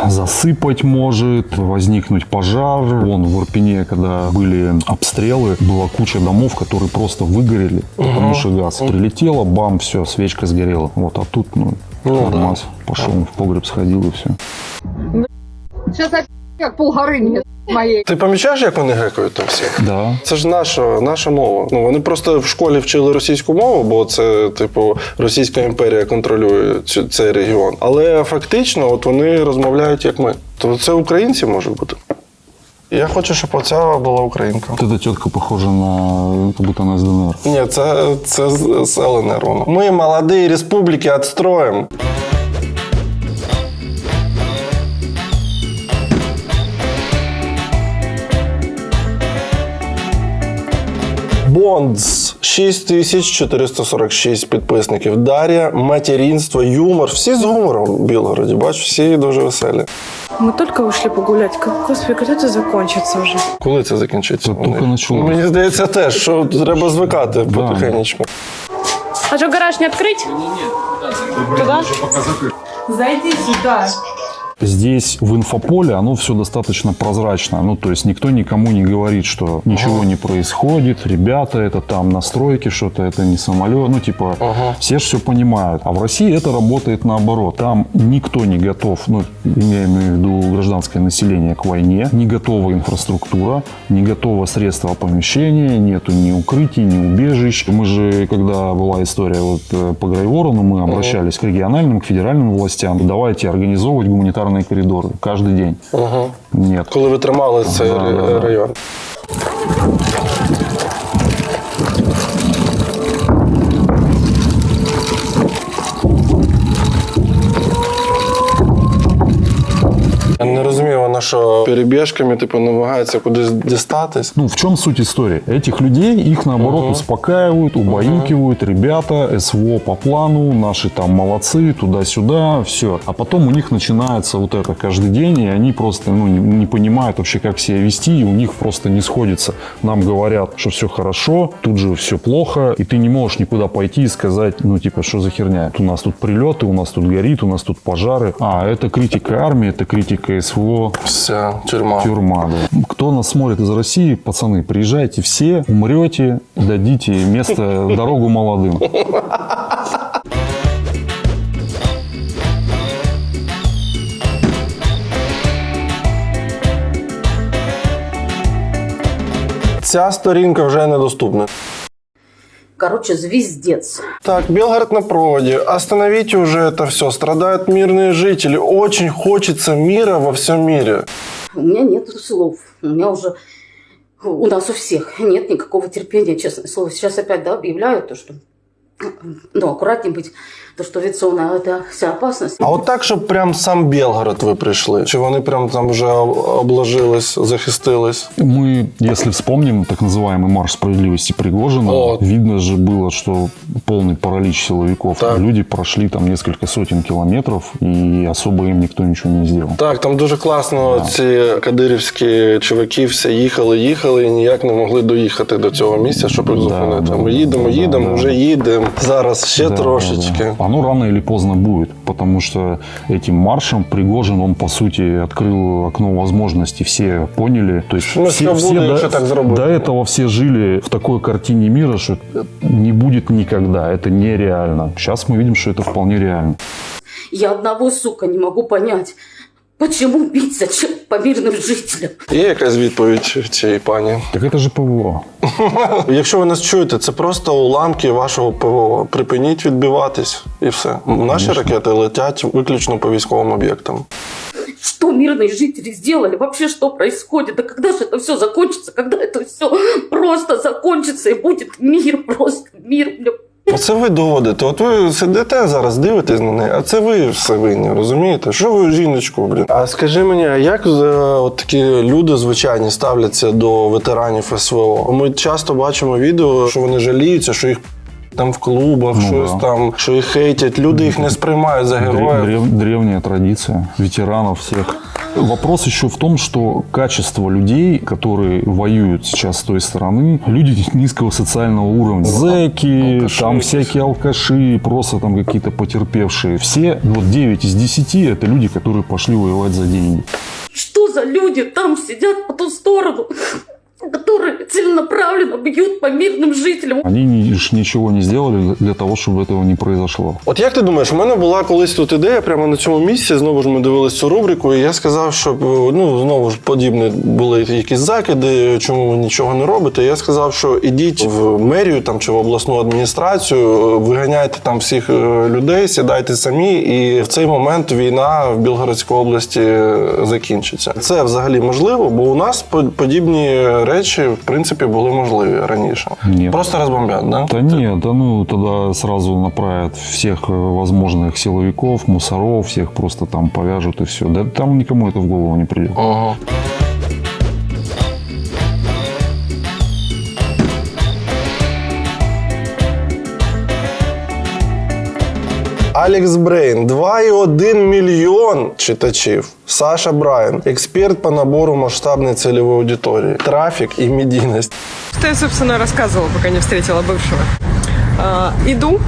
засыпать может, возникнуть пожар. Вон в Ирпене, когда были обстрелы, была куча домов, которые просто выгорели, потому что газ прилетело, бам, все, свечка сгорела. Вот, а тут, нормас, пошел в погреб, сходил и все. Сейчас как полгоры нет моей. Ти помічаєш, як вони гекають там всі? Да. Це ж наша мова. Ну, вони просто в школі вчили російську мову, бо це, типу, Російська імперія контролює цей регіон. Але фактично от вони розмовляють як ми. То це українці можуть бути. Я хочу, щоб оця була українка. Вот эта тетка похожа на... как будто она из ДНР. Ні, це з ЛНР воно. Ми, молоді республіки, відстроїмо. Бондс, 6446 підписників. Дар'я, материнство, юмор. Всі з гумором в Білгороді, бачу, всі дуже веселі. Мы только вышли погулять. Господи, когда это закончится уже? Коли це закінчиться? Тільки почалося. Мені здається теж, що треба звикати потихенечку. А что, гараж не открыть? Туда? Зайди сюда. Здесь в инфополе оно все достаточно прозрачно. Ну, то есть никто никому не говорит, что ничего не происходит, ребята, это там настройки, что-то это не самолет. Ну, типа, все же все понимают. А в России это работает наоборот. Там никто не готов, ну, я имею в виду гражданское население, к войне, не готова инфраструктура, не готово средства помещения, нету ни укрытий, ни убежищ. Мы же, когда была история вот по Грайворону, мы обращались к региональным, к федеральным властям. Давайте организовывать гуманитарные коридоры каждый день. Нет. Коли ви тримали цей район. Я не розумію, вона що перебіжками, типу, намагається кудись дістатись. Ну, в чем суть истории? Этих людей, их наоборот успокаивают, убаюкивают, ребята, СВО по плану, наши там молодцы, туда-сюда, все. А потом у них начинается вот это каждый день, и они просто не понимают вообще, как себя вести, и у них просто не сходится. Нам говорят, что все хорошо, тут же все плохо, и ты не можешь никуда пойти и сказать, ну, типа, что за херня? У нас тут прилеты, у нас тут горит, у нас тут пожары. А, это критика армии, это критика СВО. Вся тюрьма. Тюрьма, да. Кто нас смотрит из России, пацаны, приезжайте все, умрете, дадите место, дорогу молодым. Ця сторінка вже недоступна. Короче, звездец. Так, Белгород на проводе. Остановите уже это все. Страдают мирные жители. Очень хочется мира во всем мире. У меня нет слов. У меня уже... У нас у всех нет никакого терпения, честное слово. Сейчас опять, да, объявляют то, что... Ну, аккуратнее быть. То, что авиационная, это вся опасность. А от так, щоб прям сам Белгород ви прийшли? Чи вони прям там вже обложились, захистились? Мы, если вспомним так называемый марш справедливости Пригожина, видно же было, что полный паралич силовиков. Так. Люди прошли там несколько сотен километров, и особо им никто ничего не сделал. Так, там дуже класно ці кадирівські чуваки всі їхали і ніяк не могли доїхати до цього місця, щоб їх зупинити. Ми їдемо, вже їдемо. Зараз ще трошечки. Оно рано или поздно будет, потому что этим маршем Пригожин, он, по сути, открыл окно возможностей. Все поняли. То есть все до этого все жили в такой картине мира, что не будет никогда. Это нереально. Сейчас мы видим, что это вполне реально. Я одного, сука, не могу понять. Почему бить? Зачем по мирным жителям? Є якась відповідь цієї пані? Так это же ПВО. Якщо ви нас чуєте, це просто уламки вашого ПВО. Припиніть відбиватись і все. Наші ракети летять виключно по військовим об'єктам. Что мирные жители сделали? Вообще что происходит? Да когда же это все закончится? Когда это все просто закончится и будет мир, просто мир, бля. Оце ви доводите. От ви сидите зараз, дивитесь на неї, а це ви все винні, розумієте? Що ви жіночку, блін? А скажи мені, а як от такі люди звичайні ставляться до ветеранів СВО? Ми часто бачимо відео, що вони жаліються, що їх там в клубах, щось там, що їх хейтять. Люди їх не сприймають за героїв. Древняя традиция ветеранов всех. Вопрос еще в том, что качество людей, которые воюют сейчас с той стороны, люди низкого социального уровня. Зэки, алкаши, там всякие алкаши, просто там какие-то потерпевшие. Все, вот 9 из 10 это люди, которые пошли воевать за деньги. Что за люди там сидят по ту сторону, которые целенаправленно бьют по мирным жителям? Они ничего не сделали для того, чтобы этого не произошло. От як ти думаєш, у мене була колись тут ідея прямо на цьому місці, знову ж ми дивилися цю рубрику, і я сказав, що, ну, знову ж подібні були якісь закиди, чому ви нічого не робите. Я сказав, що ідіть в мерію там, чи в обласну адміністрацію, виганяйте там всіх людей, сідайте самі, і в цей момент війна в Білгородській області закінчиться. Це взагалі можливо, бо у нас подібні речі, в принципі, були можливі раніше. Нет. Просто розбомбять, да? Да нет, да ну тогда сразу направят всех возможных силовиков, мусоров, всех просто там повяжут и все. Да там никому это в голову не придет. Ага. Алекс Брейн, 2,1 мільйон читачів. Саша Брайан, експерт по набору масштабной целевой аудитории. Трафик и медийность. Что я, собственно, рассказывала, пока не встретила бывшего. Иду,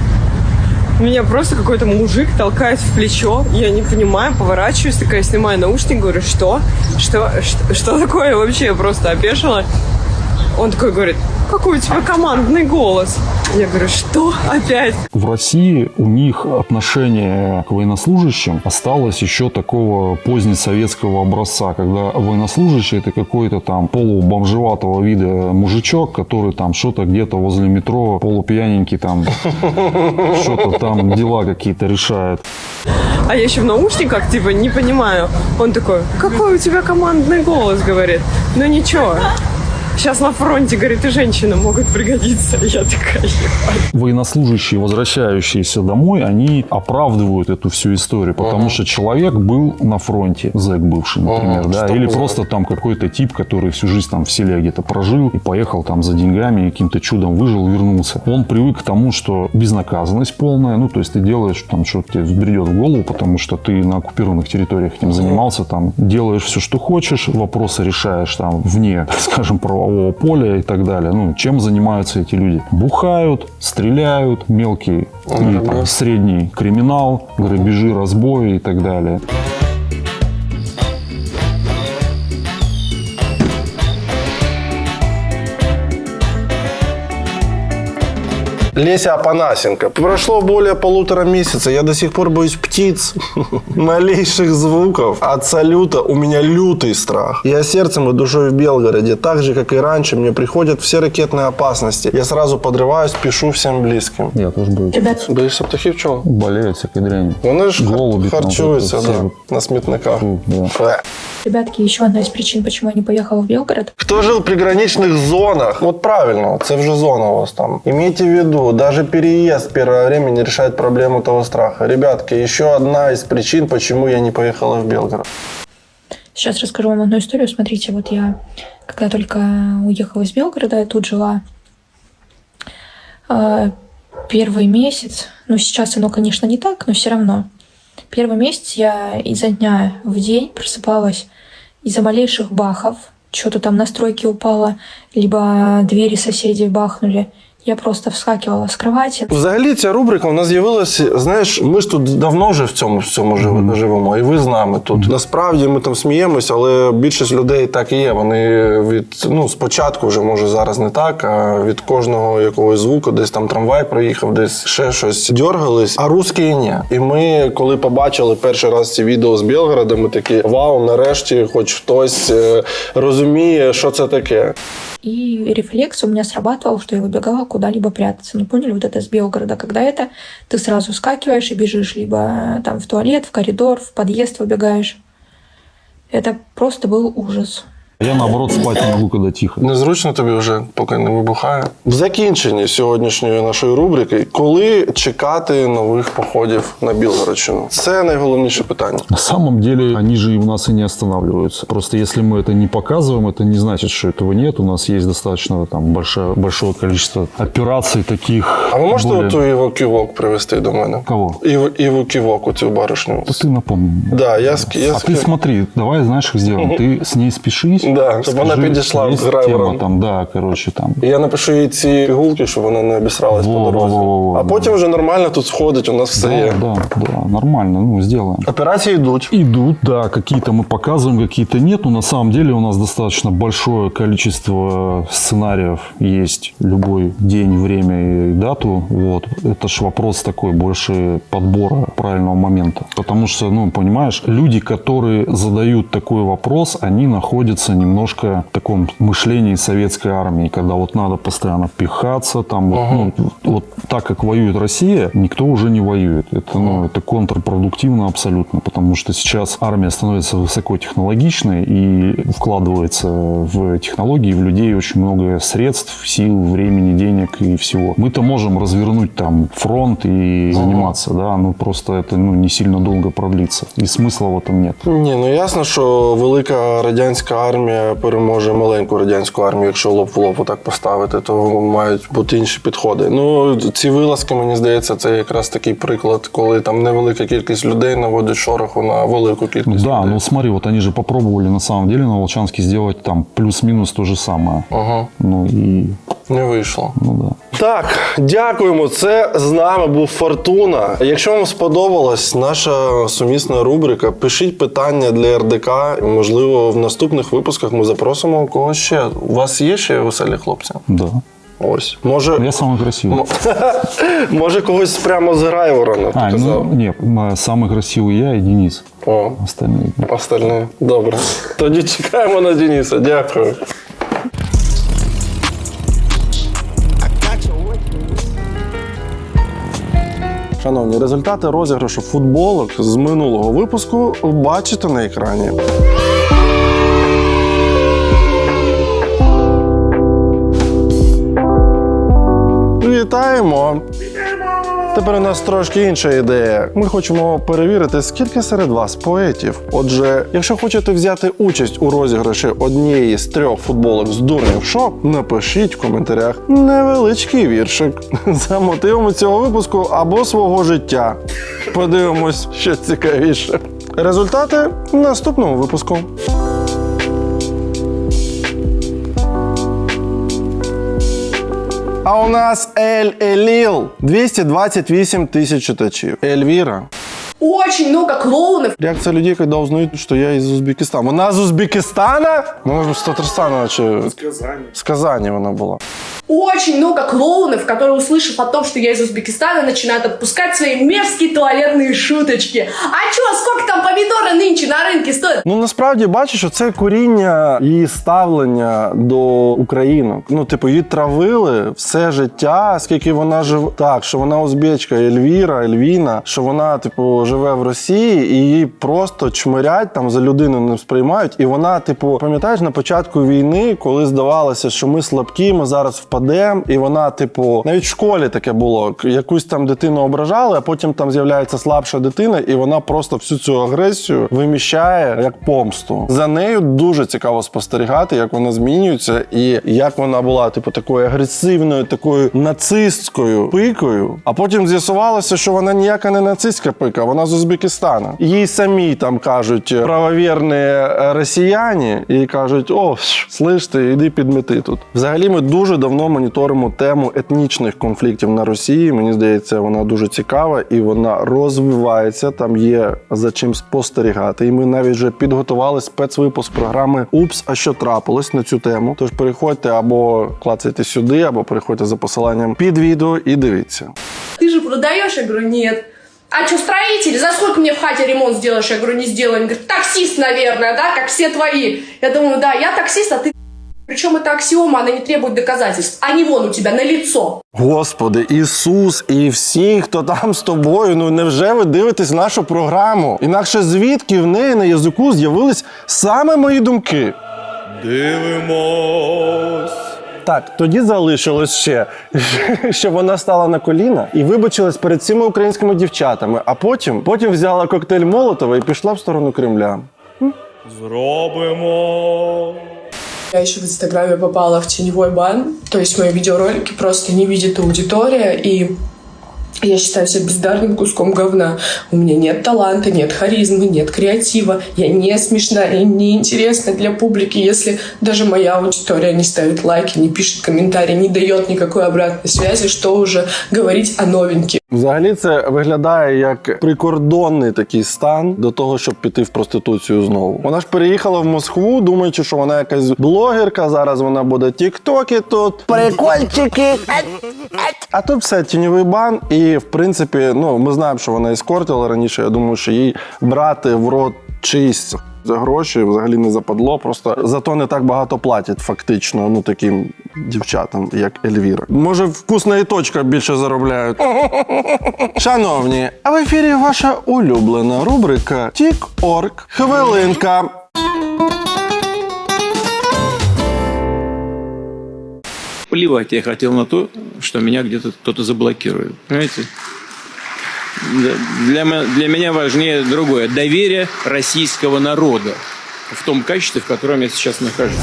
Меня просто какой-то мужик толкает в плечо. Я не понимаю, поворачиваюсь, такая снимаю наушник, говорю, что такое вообще? Я просто опешила. Он такой говорит, какой у тебя командный голос. Я говорю, что опять? В России у них отношение к военнослужащим осталось еще такого позднесоветского образца, когда военнослужащий — это какой-то там полубомжеватого вида мужичок, который там что-то где-то возле метро полупьяненький там что-то там дела какие-то решает. А я еще в наушниках, типа, не понимаю. Он такой, какой у тебя командный голос, говорит. Ну ничего. Сейчас на фронте, говорит, и женщины могут пригодиться. Я такая, ебать. Военнослужащие, возвращающиеся домой, они оправдывают эту всю историю, потому что человек был на фронте, зэк бывший, например, да, или просто там какой-то тип, который всю жизнь там в селе где-то прожил и поехал там за деньгами, и каким-то чудом выжил, вернулся. Он привык к тому, что безнаказанность полная, ну, то есть ты делаешь там, что тебе взбредет в голову, потому что ты на оккупированных территориях этим занимался, там, делаешь все, что хочешь, вопросы решаешь там вне, скажем, правового поля и так далее. Ну, чем занимаются эти люди? Бухают, стреляют, мелкий и там, средний криминал, грабежи, разбои и так далее. Леся Апанасенко. Прошло более 1,5 месяца. Я до сих пор боюсь птиц, малейших звуков. От салюта у меня лютый страх. Я сердцем и душой в Белгороде. Так же, как и раньше, мне приходят все ракетные опасности. Я сразу подрываюсь, пишу всем близким. Я тоже боюсь. Ребят, боишься птахів пчел? Болеют всякой дрянью. Вони ж Голуби харчуються, там, да, на смітниках. Ребятки, еще одна из причин, почему я не поехала в Белгород. Кто жил в приграничных зонах? Вот правильно, это уже зона у вас там. Имейте в виду, даже переезд в первое время не решает проблему того страха. Ребятки, еще одна из причин, почему я не поехала в Белгород. Сейчас расскажу вам одну историю. Смотрите, вот я, когда только уехала из Белгорода, я тут жила первый месяц. Ну, сейчас оно, конечно, не так, но все равно. Первый месяц я изо дня в день просыпалась из-за малейших бахов. Что-то там на стройке упало, либо двери соседей бахнули. Я просто вскакивала з кроваті. Взагалі, ця рубрика у нас з'явилася, знаєш, ми ж тут давно вже в цьому живемо, і ви з нами тут. Насправді ми там сміємось, але більшість людей так і є. Вони спочатку вже, може зараз не так, а від кожного якогось звуку, десь там трамвай проїхав, десь ще щось дьоргались, а русські ні. І ми, коли побачили перший раз ці відео з Белгорода, ми такі, вау, нарешті хоч хтось розуміє, що це таке. И рефлекс у меня срабатывал, что я выбегала куда-либо прятаться. Ну, поняли, вот это с Белгорода, когда это, ты сразу скакиваешь и бежишь либо там в туалет, в коридор, в подъезд выбегаешь. Это просто был ужас. Я, наоборот, спать не могу, коли тихо. Незручно тобі вже, поки не вибухає? В закінченні сьогоднішньої нашої рубрики, коли чекати нових походів на Білгородщину? Це найголовніше питання. На самом деле, они же у нас и не останавливаются. Просто если мы это не показываем, это не значит, что этого нет. У нас есть достаточно там большое количество операций таких. А ви можете оту Іву Ківок привезти до мене? Кого? Іву Ківок, оцю барышню. Да ты напомни. Да, я ты смотри, давай, знаешь, как сделаем. Ты с ней спишись. Да, щоб вона підійшла з грайвером. Там, да, короче, там. Я напишу їй ці пігулки, щоб вона не обісралась по дорозі. А потім вже нормально тут сходить, у нас все є. Да, нормально, сделаем. Операции идут? Идут, да, какие-то мы показываем, какие-то нет, но на самом деле у нас достаточно большое количество сценариев есть любой день, время и дату, вот. Это ж вопрос такой больше подбора правильного момента, потому что, понимаешь, люди, которые задают такой вопрос, они находятся немножко в таком мышлении советской армии, когда вот надо постоянно пихаться, там, вот так, как воюет Россия, никто уже не воюет. Это контрпродуктивно абсолютно, потому что сейчас армия становится высокотехнологичной и вкладывается в технологии, в людей очень много средств, сил, времени, денег и всего. Мы-то можем развернуть там фронт и заниматься, да, просто это не сильно долго продлится. И смысла в этом нет. Ні, ясно, що велика радянська армія армія переможе маленьку радянську армію, якщо лоб в лоб отак поставити, то мають бути інші підходи. Ну, ці вилазки, мені здається, це якраз такий приклад, коли там невелика кількість людей наводить шороху на велику кількість Да, людей. ну смотри, вот они же попробовали на самом деле на Волчанске сделать там плюс-минус то же самое. Ага. Ну и... Не вийшло. Ну да. Так, дякуємо. Це з нами був Фортуна. Якщо вам сподобалась наша сумісна рубрика, пишіть питання для РДК. Можливо, в наступних випусках ми запросимо когось ще. У вас є ще веселі хлопці? Да. Ось. Може... Я самый красивый. Може когось прямо з Грайворона показав? Ну, нет, самый красивый я и Денис. О. Остальні. Добре. Тоді чекаємо на Дениса. Дякую. Шановні, результати розіграшу футболок з минулого випуску бачите на екрані. Вітаємо! Тепер у нас трошки інша ідея. Ми хочемо перевірити, скільки серед вас поетів. Отже, якщо хочете взяти участь у розіграші однієї з 3 футболок з Дурнів Шоу, напишіть в коментарях невеличкий віршик за мотивами цього випуску або свого життя. Подивимось, що цікавіше. Результати в наступному випуску. А у нас Ель Еліл. 228 тысяч читачів. Эльвира. Очень много клоунов. Реакция людей, когда узнают, что я из Узбекистана. Она из Узбекистана? Может, с Татарстана, С Казани. С Казани она была. Очень много клоунов, которые, услышав о том, что я из Узбекистана, начинают отпускать свои мерзкие туалетные шуточки. А чё, сколько там помидоры нынче на рынке стоят? Ну, насправді, бачиш, що це коріння її ставлення до українок. Ну, типу, її травили все життя, скільки вона живе. Так, що вона узбечка, Ельвіра, Ельвіна, що вона, типу, живе в Росії, і її просто чмирять, там, за людину не сприймають. І вона, типу, пам'ятаєш, на початку війни, коли здавалося, що ми слабкі, ми зараз впадемо, і вона, типу, навіть в школі таке було, якусь там дитину ображали, а потім там з'являється слабша дитина, і вона просто всю цю агресію виміщає як помсту. За нею дуже цікаво спостерігати, як вона змінюється, і як вона була, типу, такою агресивною, такою нацистською пикою, а потім з'ясувалося, що вона ніяка не нацистська пика, вона з Узбекистана. Їй самі там кажуть правовірні росіяни, і кажуть: о, слиш ти, іди підмети тут. Взагалі ми дуже давно моніторимо тему етнічних конфліктів на Росії. Мені здається, вона дуже цікава і вона розвивається, там є за чим спостерігати. І ми навіть вже підготували спецвипуск програми «Упс, а що трапилось» на цю тему. Тож переходьте або клацайте сюди, або переходьте за посиланням під відео і дивіться. Ты же продаешь? Я говорю, нет. А что, строитель? За сколько мне в хате ремонт сделаешь? Я говорю, не сделаю. Он говорит, таксист, наверное, да, как все твои. Я думаю, да, я таксист, а ты... Причем это аксиома, она не требует доказательств. Они вон у тебя на лицо. Господи, Ісус і всі, хто там з тобою, ну невже ви дивитесь нашу програму? Інакше звідки в неї на язику з'явились саме мої думки? Дивимось. Так, тоді залишилось ще, що вона стала на коліна і вибачилась перед всіма українськими дівчатами, а потім взяла коктейль Молотова і пішла в сторону Кремля. Зробимо. Я еще в Инстаграме попала в теневой бан, то есть мои видеоролики просто не видит аудитория, и я считаю себя бездарным куском говна. У меня нет таланта, нет харизмы, нет креатива, я не смешная, не интересна для публики, если даже моя аудитория не ставит лайки, не пишет комментарии, не дает никакой обратной связи, что уже говорить о новеньких. Взагалі це виглядає як прикордонний такий стан до того, щоб піти в проституцію знову. Вона ж переїхала в Москву, думаючи, що вона якась блогерка, зараз вона буде тік-токи тут, прикольчики. А тут все, тіньовий бан, і в принципі, ну, ми знаємо, що вона ескортила раніше, я думаю, що їй брати в рот чиїсь за гроші взагалі не западло, просто зато не так багато платять фактично, ну, таким дівчатам, як Ельвіра. Може, вкусна і точка більше заробляють. Шановні, а в ефірі ваша улюблена рубрика Тік-Орг. Хвилинка. Плевать я хотел на то, что меня где-то кто-то заблокирует. Понимаете? Для меня важнее другое. Доверие российского народа в том качестве, в котором я сейчас нахожусь.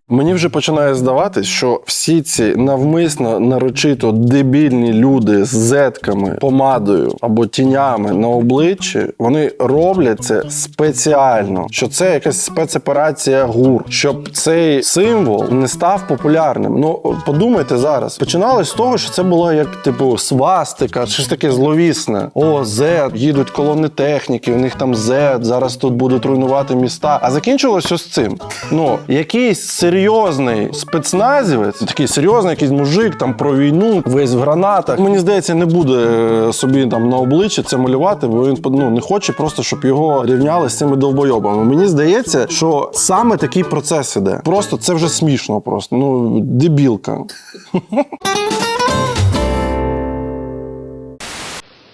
Мені вже починає здаватись, що всі ці навмисно, нарочито дебільні люди з зетками, помадою або тінями на обличчі, вони роблять це спеціально, що це якась спецоперація ГУР, щоб цей символ не став популярним. Ну, подумайте зараз. Починалось з того, що це було як, типу, свастика, щось таке зловісне. О, Z, їдуть колони техніки, у них там Z, зараз тут будуть руйнувати міста. А закінчилось ось цим. Ну, якийсь серйозний спецназівець, такий серйозний якийсь мужик там про війну, весь в гранатах. Мені здається, не буде собі там на обличчі це малювати, бо він не хоче просто, щоб його рівняли з цими довбойобами. Мені здається, що саме такий процес іде. Просто це вже смішно просто. Ну, дебілка.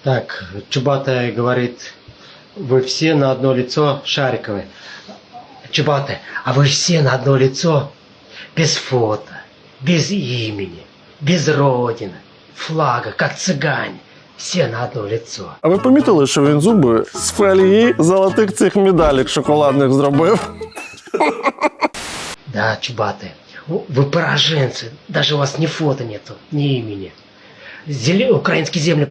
Так, Чубатая говорит, вы все на одно лицо Шариковы. Чубатая, а вы все на одно лицо, без фото, без имени, без родины, флага, как цыгане. Все на одно лицо. А ви помітили, що він зуби з фольги золотих цих медалек шоколадних зробив? Да, Чубатая, вы пораженцы, даже у вас ни фото нету, ни имени. Украинские земли.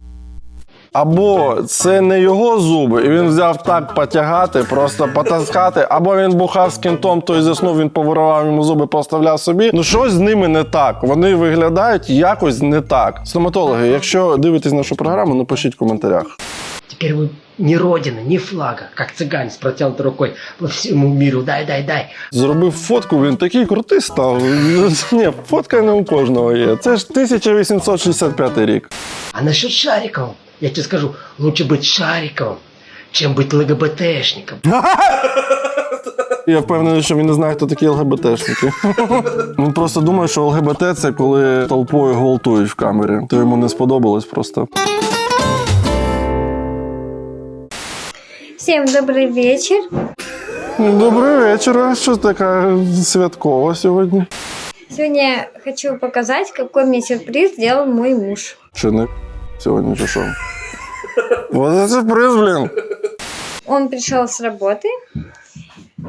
Або це не його зуби, і він взяв так потягати, просто потаскати, або він бухав з кінтом, той заснув, він повиривав йому зуби, поставляв собі. Ну щось з ними не так. Вони виглядають якось не так. Стоматологи, якщо дивитесь нашу програму, напишіть в коментарях. Теперь вы ни родина, ни флага, как цыгане с протянутой рукой по всему миру. Дай. Зробив фотку, він такий крутий став. Ні, фотка не у кожного є. Це ж 1865 рік. А насчет Шарикова, я тебе скажу, лучше быть Шариковым, чем быть ЛГБТшником. Я впевнений, що він не знає, хто такі ЛГБТшники. Він просто думає, що ЛГБТ – це коли толпою гвалтують в камері. То йому не сподобалось просто. Всем добрый вечер. Добрий вечір. А що така святкова сьогодні? Сегодня хочу показать, какой мне сюрприз сделал мой муж. Чи не сьогодні, чи що? Вот це сюрприз, блін. Он пришел с работы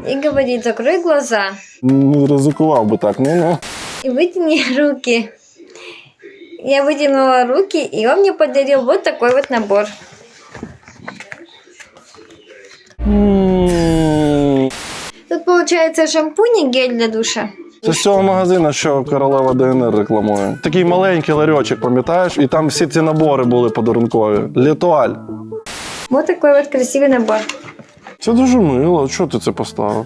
и говорит: закрой глаза Не ризикував би так, ну. и вытяни руки. Я вытянула руки, и он мне подарил вот такой вот набор. Тут получается шампунь и гель для душа. Це з цього магазину, що королева ДНР рекламує. Такий маленький ларьочок, пам'ятаєш? І там всі ці набори були подарункові. Летуаль. Вот такой вот красивый набор. Це дуже мило. Чого ти це поставив?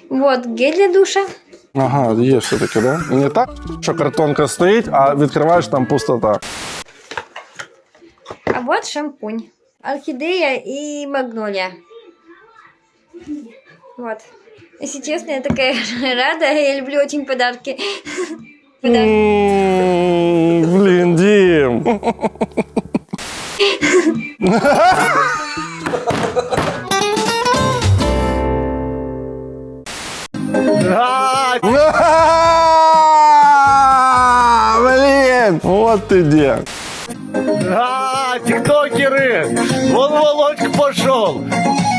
Вот гель для душа. Ага, є все-таки, да? Не так, що картонка стоїть, а відкриваєш, там пустота. А вот шампунь. Орхидея и магнолия. Вот. Если честно, я такая рада. Я люблю очень подарки. Блін, Дім. Блин, вот ты где. Тиктокеры! Вон Володька пошел!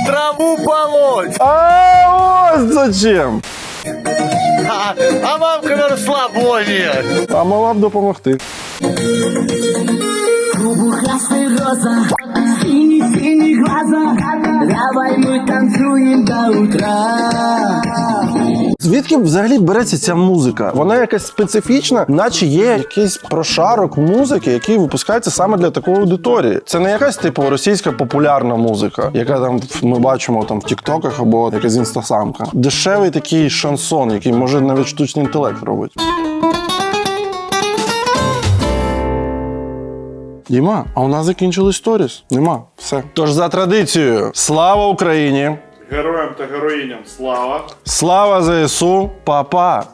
Траву полоть! А вот зачем? А мамка на розслаблення! А могла б допомогти. Клубухастый роза, синий глаза, давай мы танцуем до утра. Звідки взагалі береться ця музика? Вона якась специфічна, наче є якийсь прошарок музики, який випускається саме для такої аудиторії. Це не якась типу російська популярна музика, яка там ми бачимо там в тіктоках або якась інстасамка. Дешевий такий шансон, який може навіть штучний інтелект робить. Діма, а у нас закінчились сторіс. Нема. Все. Тож за традицією, слава Україні! Героям та героїням слава! Слава ЗСУ! Па-па!